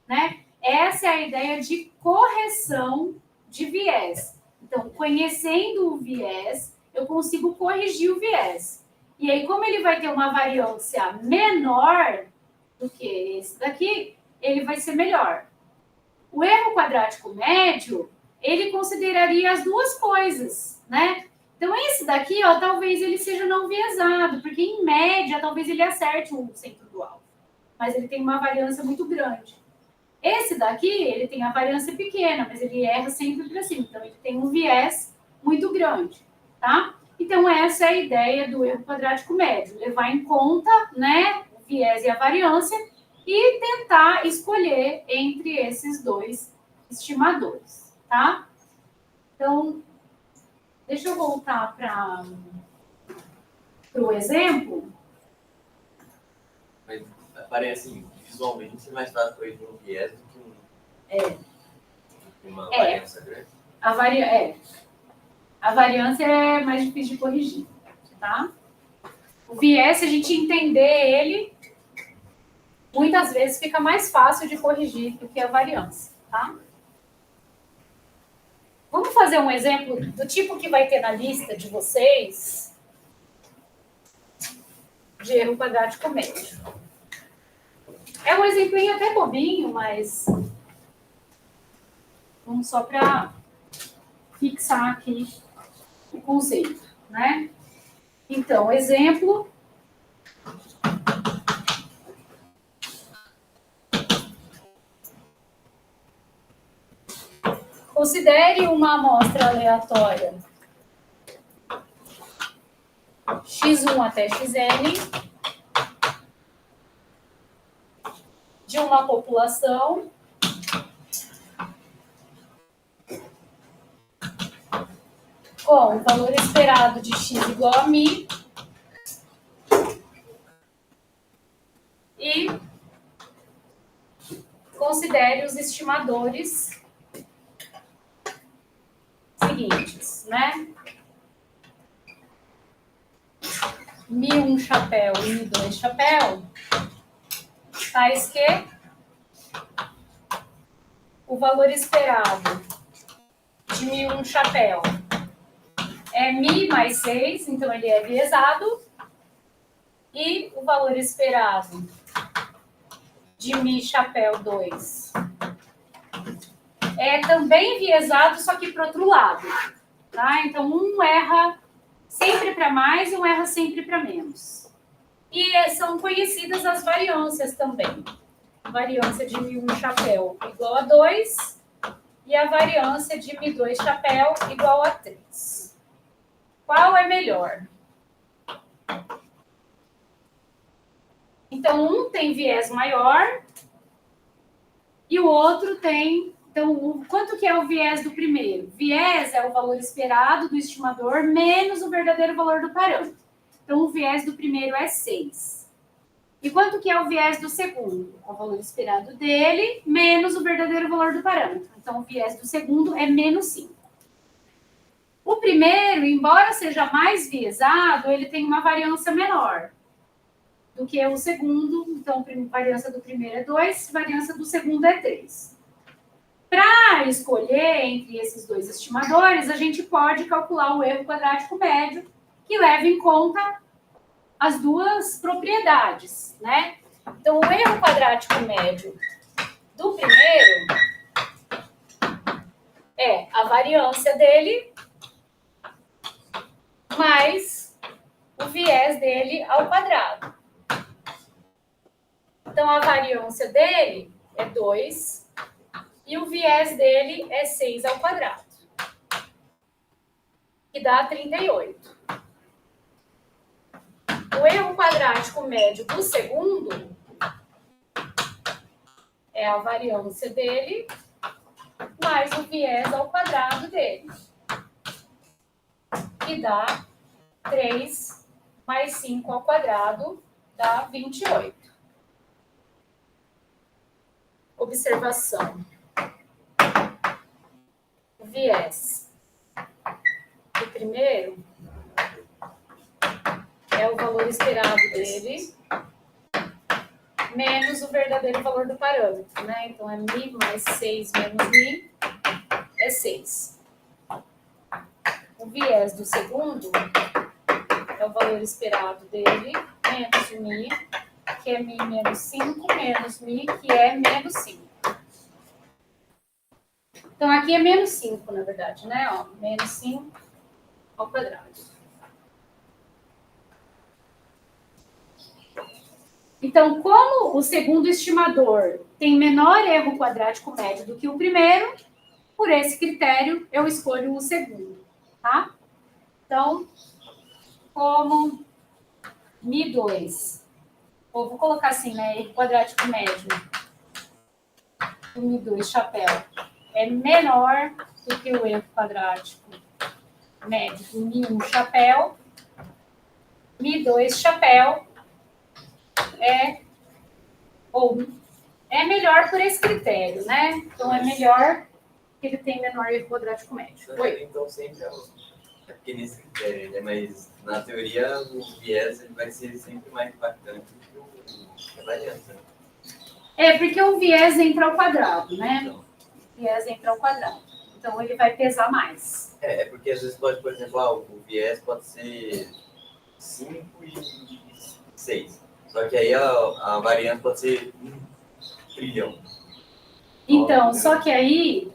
né? Essa é a ideia de correção de viés. Então, conhecendo o viés, eu consigo corrigir o viés. E aí, como ele vai ter uma variância menor do que esse daqui, ele vai ser melhor. O erro quadrático médio, ele consideraria as duas coisas, né? Então, esse daqui, ó, talvez ele seja não viesado, porque em média, talvez ele acerte o centro do alvo. Mas ele tem uma variância muito grande. Esse daqui, ele tem a variância pequena, mas ele erra sempre para cima. Então, ele tem um viés muito grande, tá? Então, essa é a ideia do erro quadrático médio. Levar em conta, né, o viés e a variância e tentar escolher entre esses dois estimadores, tá? Então, deixa eu voltar para o exemplo. Mas parece assim, visualmente é mais fácil corrigir um viés do que uma variância grande. A variância é mais difícil de corrigir, tá? O viés, se a gente entender ele, muitas vezes fica mais fácil de corrigir do que a variância, tá? Vamos fazer um exemplo do tipo que vai ter na lista de vocês de erro quadrático médio. É um exemplinho até bobinho, mas vamos só para fixar aqui o conceito, né? Então, exemplo. Considere uma amostra aleatória x1 até xn de uma população com o valor esperado de x igual a μ e considere os estimadores seguintes, né? μ1 chapéu e μ2 chapéu, tais que o valor esperado de μ1 chapéu é μ mais 6, então ele é viesado, e o valor esperado de μ chapéu 2 é também viesado, só que para o outro lado, tá? Então, um erra sempre para mais e um erra sempre para menos. E são conhecidas as variâncias também. A variância de μ1 chapéu igual a 2 e a variância de μ2 chapéu igual a 3. Qual é melhor? Então, um tem viés maior e o outro tem... Então, quanto que é o viés do primeiro? Viés é o valor esperado do estimador menos o verdadeiro valor do parâmetro. Então, o viés do primeiro é 6. E quanto que é o viés do segundo? O valor esperado dele menos o verdadeiro valor do parâmetro. Então, o viés do segundo é menos 5. O primeiro, embora seja mais viesado, ele tem uma variância menor do que o segundo. Então, a variância do primeiro é 2, a variância do segundo é 3. Para escolher entre esses dois estimadores, a gente pode calcular o erro quadrático médio, que leva em conta as duas propriedades, né? Então, o erro quadrático médio do primeiro é a variância dele mais o viés dele ao quadrado. Então, a variância dele é 2 e o viés dele é 6 ao quadrado, que dá 38. O erro quadrático médio do segundo é a variância dele mais o viés ao quadrado dele, que dá 3 mais 5 ao quadrado, dá 28. Observação. O viés primeiro é o valor esperado dele, menos o verdadeiro valor do parâmetro, né? Então, é mi mais 6 menos mi é 6. O viés do segundo é o valor esperado dele, menos o mi, que é mi menos 5, menos mi, que é menos 5. Então, aqui é menos 5, na verdade, né? Ó, menos 5 ao quadrado. Então, como o segundo estimador tem menor erro quadrático médio do que o primeiro, por esse critério, eu escolho o segundo, tá? Então, como Mi2, ou vou colocar assim, né? Erro quadrático médio do Mi2 chapéu é menor do que o erro quadrático médio do Mi1 chapéu. Mi2 chapéu é melhor por esse critério, né? Então, é melhor que ele tem menor erro quadrático médio. Oi? Então, sempre é porque nesse critério, né? Mas na teoria o viés ele vai ser sempre mais impactante do que a variância. Né? É porque o viés entra ao quadrado, né? Então, O viés entra ao quadrado. Então, ele vai pesar mais. é porque às vezes pode, por exemplo, o viés pode ser 5 e 6. Só que aí a variância pode ser 1 trilhão. Então, só que aí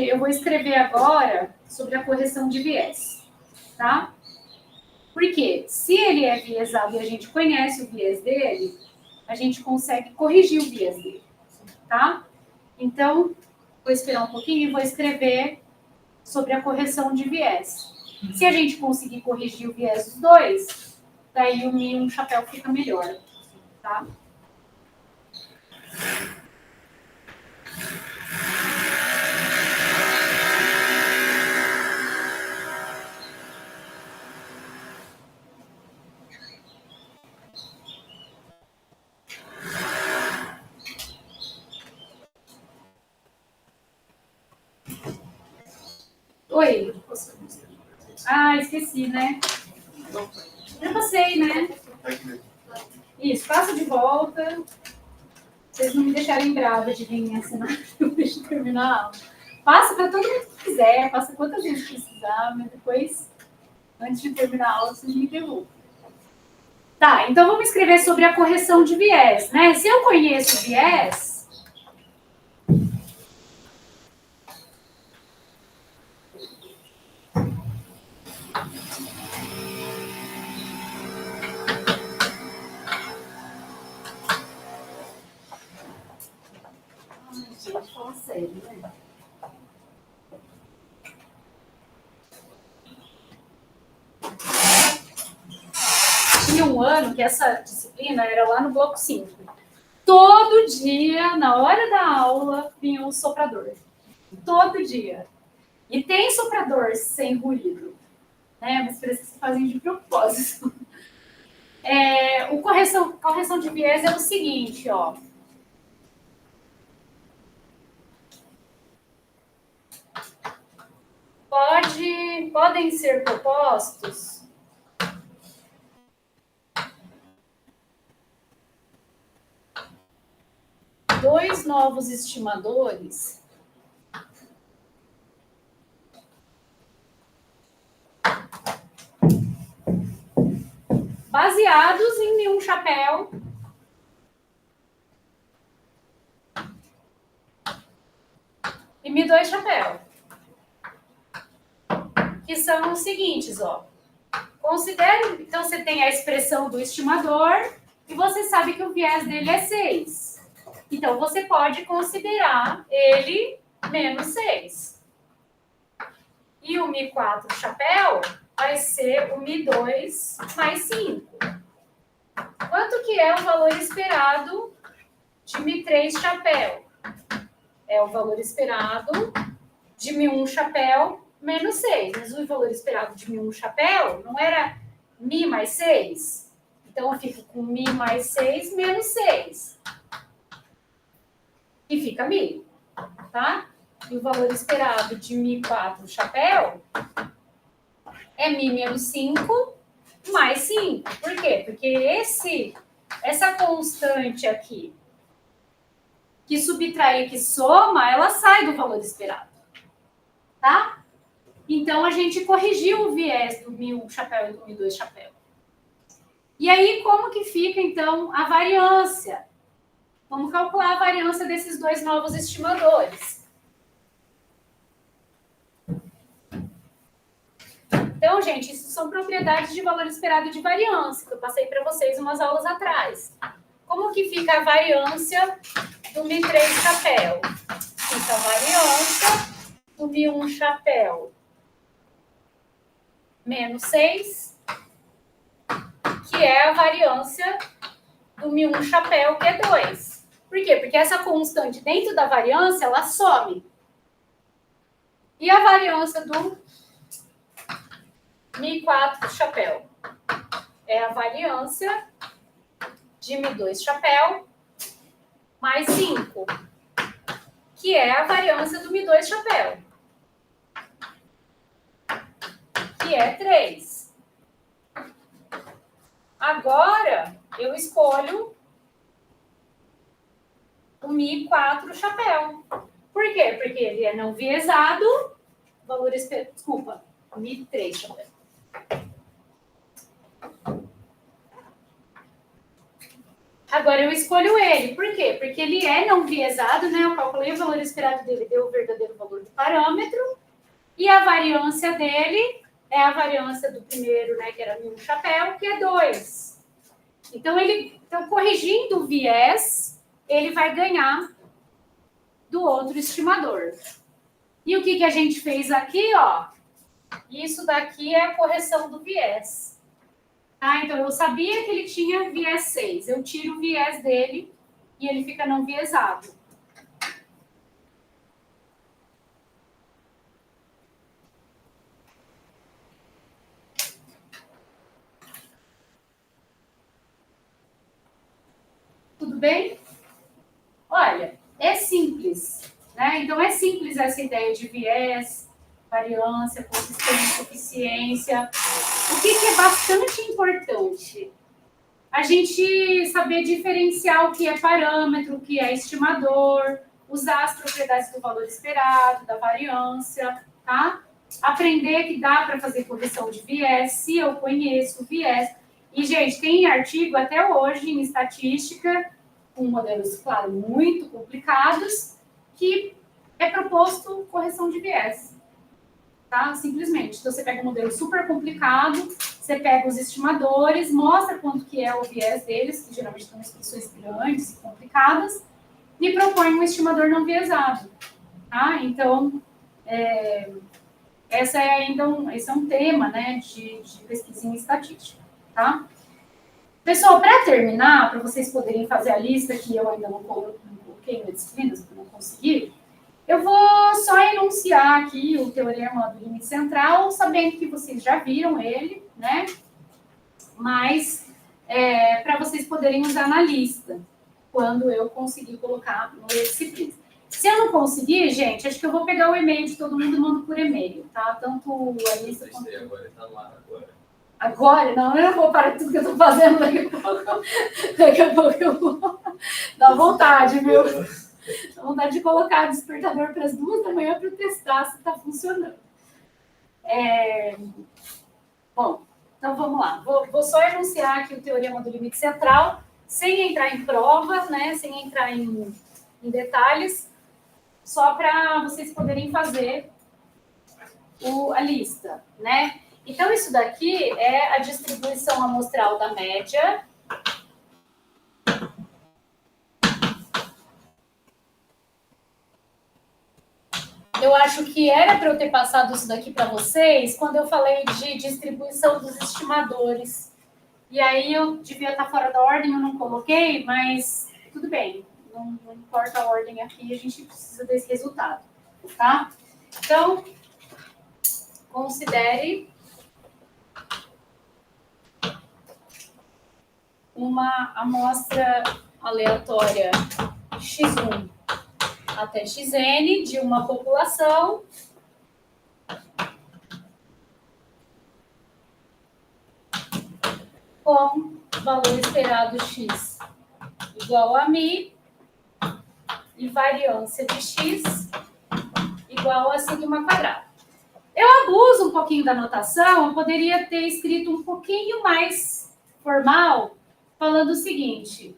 eu vou escrever agora sobre a correção de viés, tá? Porque se ele é viesado e a gente conhece o viés dele, a gente consegue corrigir o viés dele, tá? Então, vou esperar um pouquinho e vou escrever sobre a correção de viés. Se a gente conseguir corrigir o viés dos dois, daí o Mi1 chapéu fica melhor, tá? Oi. Ah, esqueci, né? Já passei, né? Isso, passa de volta. Vocês não me deixarem brava de vir assinar depois de terminar a aula. Passa para todo mundo que quiser, passa quantas vezes precisar, mas depois, antes de terminar a aula, vocês me derrubam. Tá, então vamos escrever sobre a correção de viés, né? Se eu conheço viés, gente, fala sério, né? Tinha um ano que essa disciplina era lá no bloco 5. Todo dia, na hora da aula, vinha um soprador. Todo dia. E tem soprador sem ruído, né? Mas parece que se fazem de propósito. Correção de viés é o seguinte, ó. Podem ser propostos dois novos estimadores baseados em Mi1 chapéu e Mi2 chapéu. Que são os seguintes, ó. Considere, então você tem a expressão do estimador e você sabe que o viés dele é 6. Então você pode considerar ele menos 6. E o Mi4 chapéu vai ser o Mi2 mais 5. Quanto que é o valor esperado de Mi3 chapéu? É o valor esperado de Mi1 chapéu menos 6. Mas o valor esperado de Mi1 chapéu não era Mi mais 6? Então, eu fico com Mi mais 6 menos 6. E fica Mi, tá? E o valor esperado de Mi4 chapéu é Mi menos 5 mais 5. Por quê? Porque essa constante aqui, que subtrai, que soma, ela sai do valor esperado. Tá? Então, a gente corrigiu o viés do Mi1 chapéu e do Mi2 chapéu. E aí, como que fica, então, a variância? Vamos calcular a variância desses dois novos estimadores. Então, gente, isso são propriedades de valor esperado e de variância, que eu passei para vocês umas aulas atrás. Como que fica a variância do Mi3 chapéu? Fica a variância do Mi1 chapéu menos 6, que é a variância do Mi1 chapéu, que é 2. Por quê? Porque essa constante dentro da variância, ela some. E a variância do Mi4 chapéu é a variância de Mi2 chapéu mais 5, que é a variância do Mi2 chapéu, que é 3. Agora, eu escolho o Mi4 chapéu. Por quê? Porque ele é não viesado, valor esperado, desculpa, Mi3 chapéu. Agora eu escolho ele. Por quê? Porque ele é não viesado, né? Eu calculei o valor esperado dele, deu o verdadeiro valor do parâmetro. E a variância dele é a variância do primeiro, né? Que era Mi1 chapéu, que é 2. Então, corrigindo o viés, ele vai ganhar do outro estimador. E o que a gente fez aqui, ó? Isso daqui é a correção do viés. Tá? Então, eu sabia que ele tinha viés 6. Eu tiro o viés dele e ele fica não viesado. Tudo bem? Olha, é simples, né? Então, é simples essa ideia de viés, variância, consistência, eficiência. O que é bastante importante? A gente saber diferenciar o que é parâmetro, o que é estimador, usar as propriedades do valor esperado, da variância, tá? Aprender que dá para fazer correção de viés, se eu conheço o viés. E, gente, tem artigo até hoje em estatística, com modelos, claro, muito complicados, que é proposto correção de viés. Tá? Simplesmente. Então, você pega um modelo super complicado, você pega os estimadores, mostra quanto que é o viés deles, que geralmente são expressões grandes e complicadas, e propõe um estimador não viesado. Tá? Então, esse é um tema, né, de pesquisa em estatística. Tá? Pessoal, para terminar, para vocês poderem fazer a lista, que eu ainda não coloquei na disciplina, porque não consegui, eu vou só enunciar aqui o teorema do limite central, sabendo que vocês já viram ele, né? Mas para vocês poderem usar na lista, quando eu conseguir colocar no disciplina. Se eu não conseguir, gente, acho que eu vou pegar o e-mail de todo mundo e mando por e-mail, tá? Tanto a lista quanto... Agora tá lá agora. Agora? Não, eu não vou parar tudo que eu tô fazendo daqui a pouco. Daqui a pouco eu vou... Dá vontade, viu? Dá vontade de colocar o despertador para as 2 da manhã para testar se está funcionando. Bom, então vamos lá. Vou só enunciar aqui o teorema do limite central, sem entrar em provas, né? Sem entrar em detalhes, só para vocês poderem fazer a lista, né? Então, isso daqui é a distribuição amostral da média. Eu acho que era para eu ter passado isso daqui para vocês quando eu falei de distribuição dos estimadores. E aí eu devia estar fora da ordem, eu não coloquei, mas tudo bem. Não importa a ordem aqui, a gente precisa desse resultado, tá? Então, considere uma amostra aleatória X1 até xn de uma população com valor esperado x igual a μ e variância de x igual a sigma quadrado. Eu abuso um pouquinho da notação, eu poderia ter escrito um pouquinho mais formal, falando o seguinte: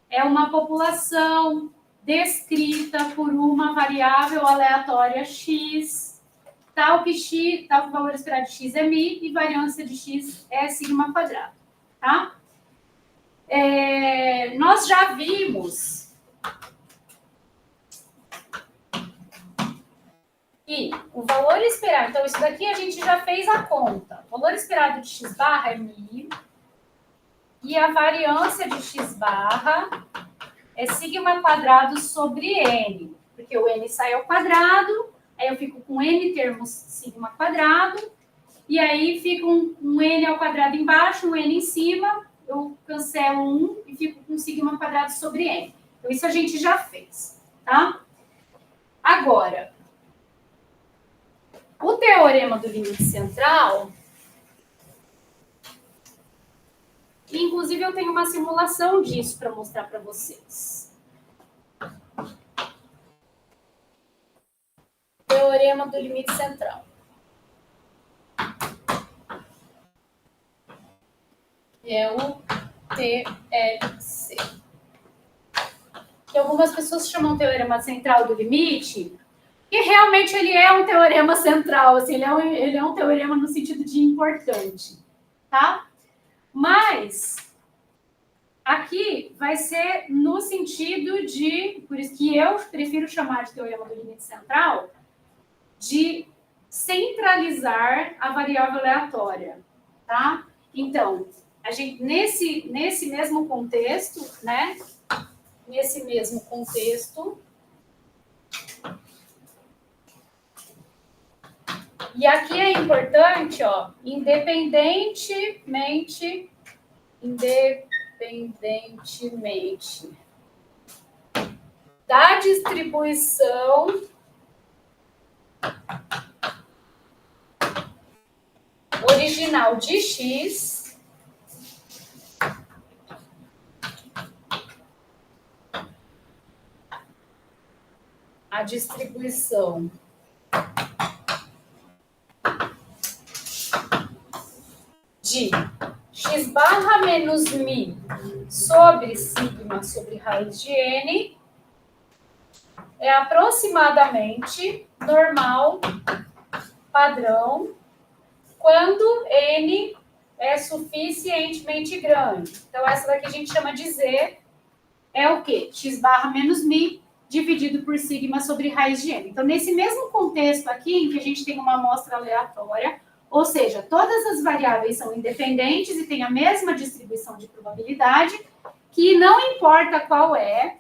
é uma população descrita por uma variável aleatória x, tal que o valor esperado de x é μ e variância de x é sigma quadrado, tá? Nós já vimos que o valor esperado, então isso daqui a gente já fez a conta. O valor esperado de x barra é μ e a variância de x barra é sigma quadrado sobre n, porque o n sai ao quadrado, aí eu fico com n termos sigma quadrado, e aí fica um n ao quadrado embaixo, um n em cima, eu cancelo 1 e fico com sigma quadrado sobre n. Então, isso a gente já fez, tá? Agora, o teorema do limite central, inclusive eu tenho uma simulação disso para mostrar para vocês. Teorema do limite central. É o TLC. Que algumas pessoas chamam teorema central do limite, e realmente ele é um teorema central, assim, ele é um teorema no sentido de importante, tá? Mas aqui vai ser no sentido de, por isso que eu prefiro chamar de teorema do limite central, de centralizar a variável aleatória, tá? Então, a gente nesse mesmo contexto, né? Nesse mesmo contexto, e aqui é importante, ó, independentemente da distribuição original de x, a distribuição de x barra menos μ sobre sigma sobre raiz de n é aproximadamente normal padrão quando n é suficientemente grande. Então, essa daqui a gente chama de z, é o quê? X barra menos μ dividido por sigma sobre raiz de n. Então, nesse mesmo contexto aqui, em que a gente tem uma amostra aleatória, ou seja, todas as variáveis são independentes e têm a mesma distribuição de probabilidade, que não importa qual é,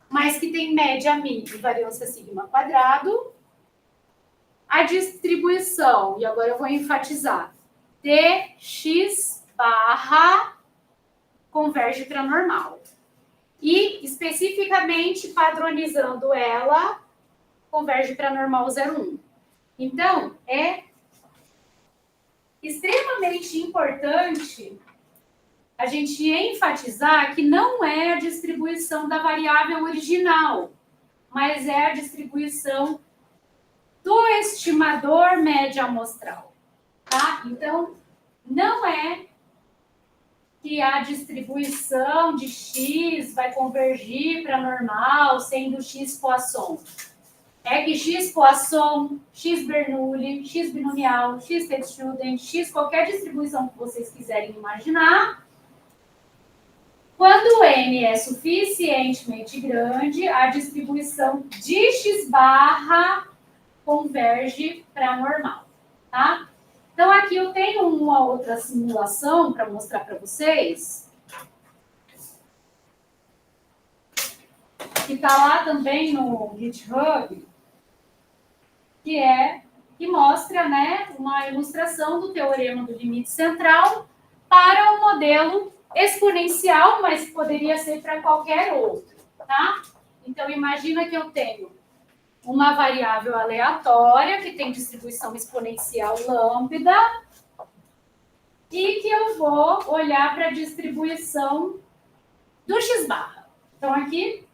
mas que tem média μ e variância sigma quadrado, a distribuição, e agora eu vou enfatizar, dx barra converge para normal. E, especificamente, padronizando ela, converge para normal 0,1. Então, é extremamente importante a gente enfatizar que não é a distribuição da variável original, mas é a distribuição do estimador média amostral, tá? Então, não é que a distribuição de x vai convergir para normal, sendo x Poisson. É que x Poisson, x Bernoulli, x binomial, x Ted-Student, x qualquer distribuição que vocês quiserem imaginar, quando n é suficientemente grande, a distribuição de x barra converge para normal, tá? Então, aqui eu tenho uma outra simulação para mostrar para vocês, que está lá também no GitHub, que mostra, né, uma ilustração do teorema do limite central para um modelo exponencial, mas poderia ser para qualquer outro, tá? Então, imagina que eu tenho uma variável aleatória que tem distribuição exponencial lambda e que eu vou olhar para a distribuição do x-barra. Então, aqui,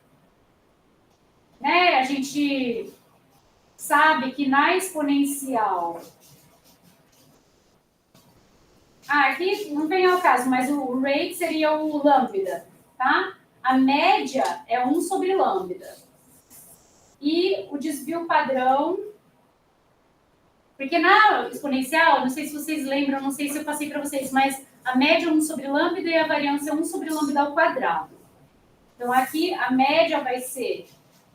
né, a gente sabe que na exponencial... aqui não vem ao caso, mas o rate seria o lambda, tá? A média é 1 sobre lambda. E o desvio padrão... Porque na exponencial, não sei se vocês lembram, não sei se eu passei para vocês, mas a média é 1 sobre lambda e a variância é 1 sobre lambda ao quadrado. Então, aqui a média vai ser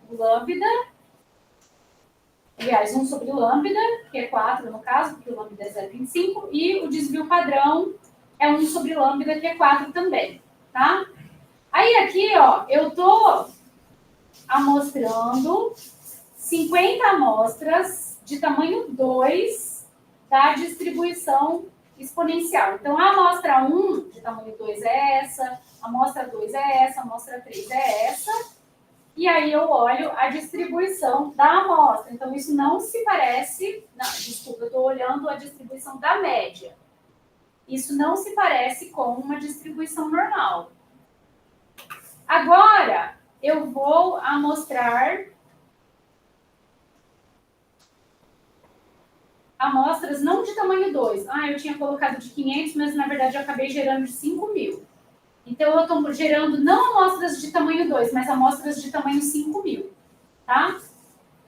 o lambda, aliás, 1 sobre lambda, que é 4 no caso, porque o lambda é 0,25, e o desvio padrão é 1 sobre lambda, que é 4 também, tá? Aí aqui, ó, eu tô amostrando 50 amostras de tamanho 2 da distribuição exponencial. Então, a amostra 1 de tamanho 2 é essa, a amostra 2 é essa, a amostra 3 é essa, e aí eu olho a distribuição da amostra. Então, isso não se parece... Não, desculpa, eu estou olhando a distribuição da média. Isso não se parece com uma distribuição normal. Agora, eu vou amostrar amostras não de tamanho 2. Eu tinha colocado de 500, mas na verdade eu acabei gerando de 5.000. Então, eu estou gerando não amostras de tamanho 2, mas amostras de tamanho 5.000, tá?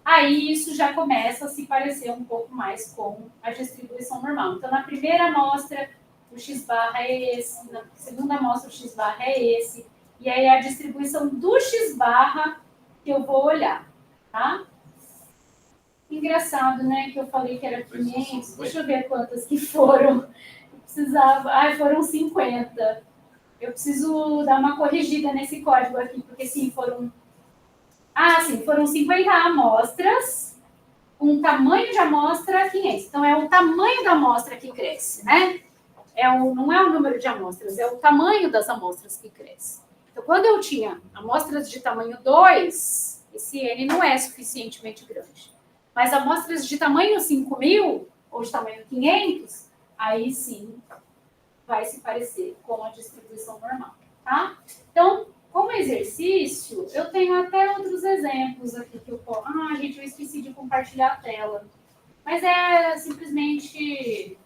Aí, isso já começa a se parecer um pouco mais com a distribuição normal. Então, na primeira amostra, o x-barra é esse, na segunda amostra, o x-barra é esse, e aí a distribuição do x-barra que eu vou olhar, tá? Engraçado, né, que eu falei que era 500. Deixa eu ver quantas que foram. Eu precisava... foram 50. Eu preciso dar uma corrigida nesse código aqui, porque sim, foram... sim, foram 50 amostras, um tamanho de amostra 500. Então, é o tamanho da amostra que cresce, né? Não é o número de amostras, é o tamanho das amostras que cresce. Então, quando eu tinha amostras de tamanho 2, esse N não é suficientemente grande. Mas amostras de tamanho 5.000 ou de tamanho 500, aí sim vai se parecer com a distribuição normal, tá? Então, como exercício, eu tenho até outros exemplos aqui que eu posso... gente, eu esqueci de compartilhar a tela. Mas é simplesmente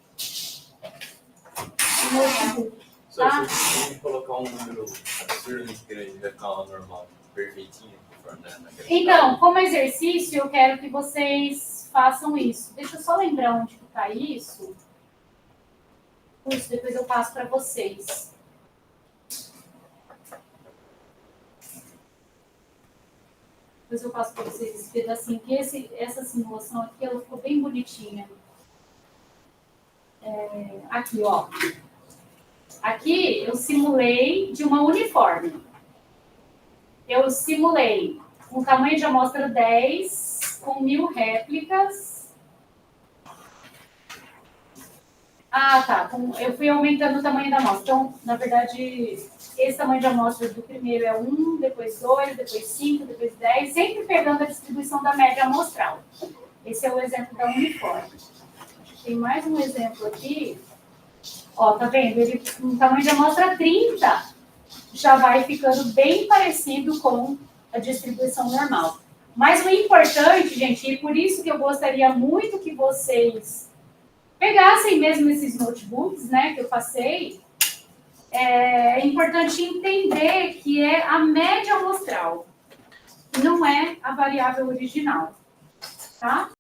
um notebook, tá? Se você colocar um número absurdamente grande, vai ficar uma normal, perfeitinha. Então, como exercício, eu quero que vocês façam isso. Deixa eu só lembrar onde que está isso. Isso, depois eu passo para vocês. Depois eu passo para vocês esse pedacinho, que essa simulação aqui, ela ficou bem bonitinha. Aqui, ó. Aqui eu simulei de uma uniforme. Eu simulei um tamanho de amostra 10, com 1.000 réplicas. Tá. Eu fui aumentando o tamanho da amostra. Então, na verdade, esse tamanho de amostra do primeiro é 1, depois 2, depois 5, depois 10, sempre pegando a distribuição da média amostral. Esse é o exemplo da uniforme. Tem mais um exemplo aqui. Ó, tá vendo? Ele, um tamanho de amostra 30, já vai ficando bem parecido com a distribuição normal. Mas o importante, gente, e por isso que eu gostaria muito que vocês pegassem mesmo esses notebooks, né, que eu passei, é importante entender que é a média amostral, não é a variável original, tá?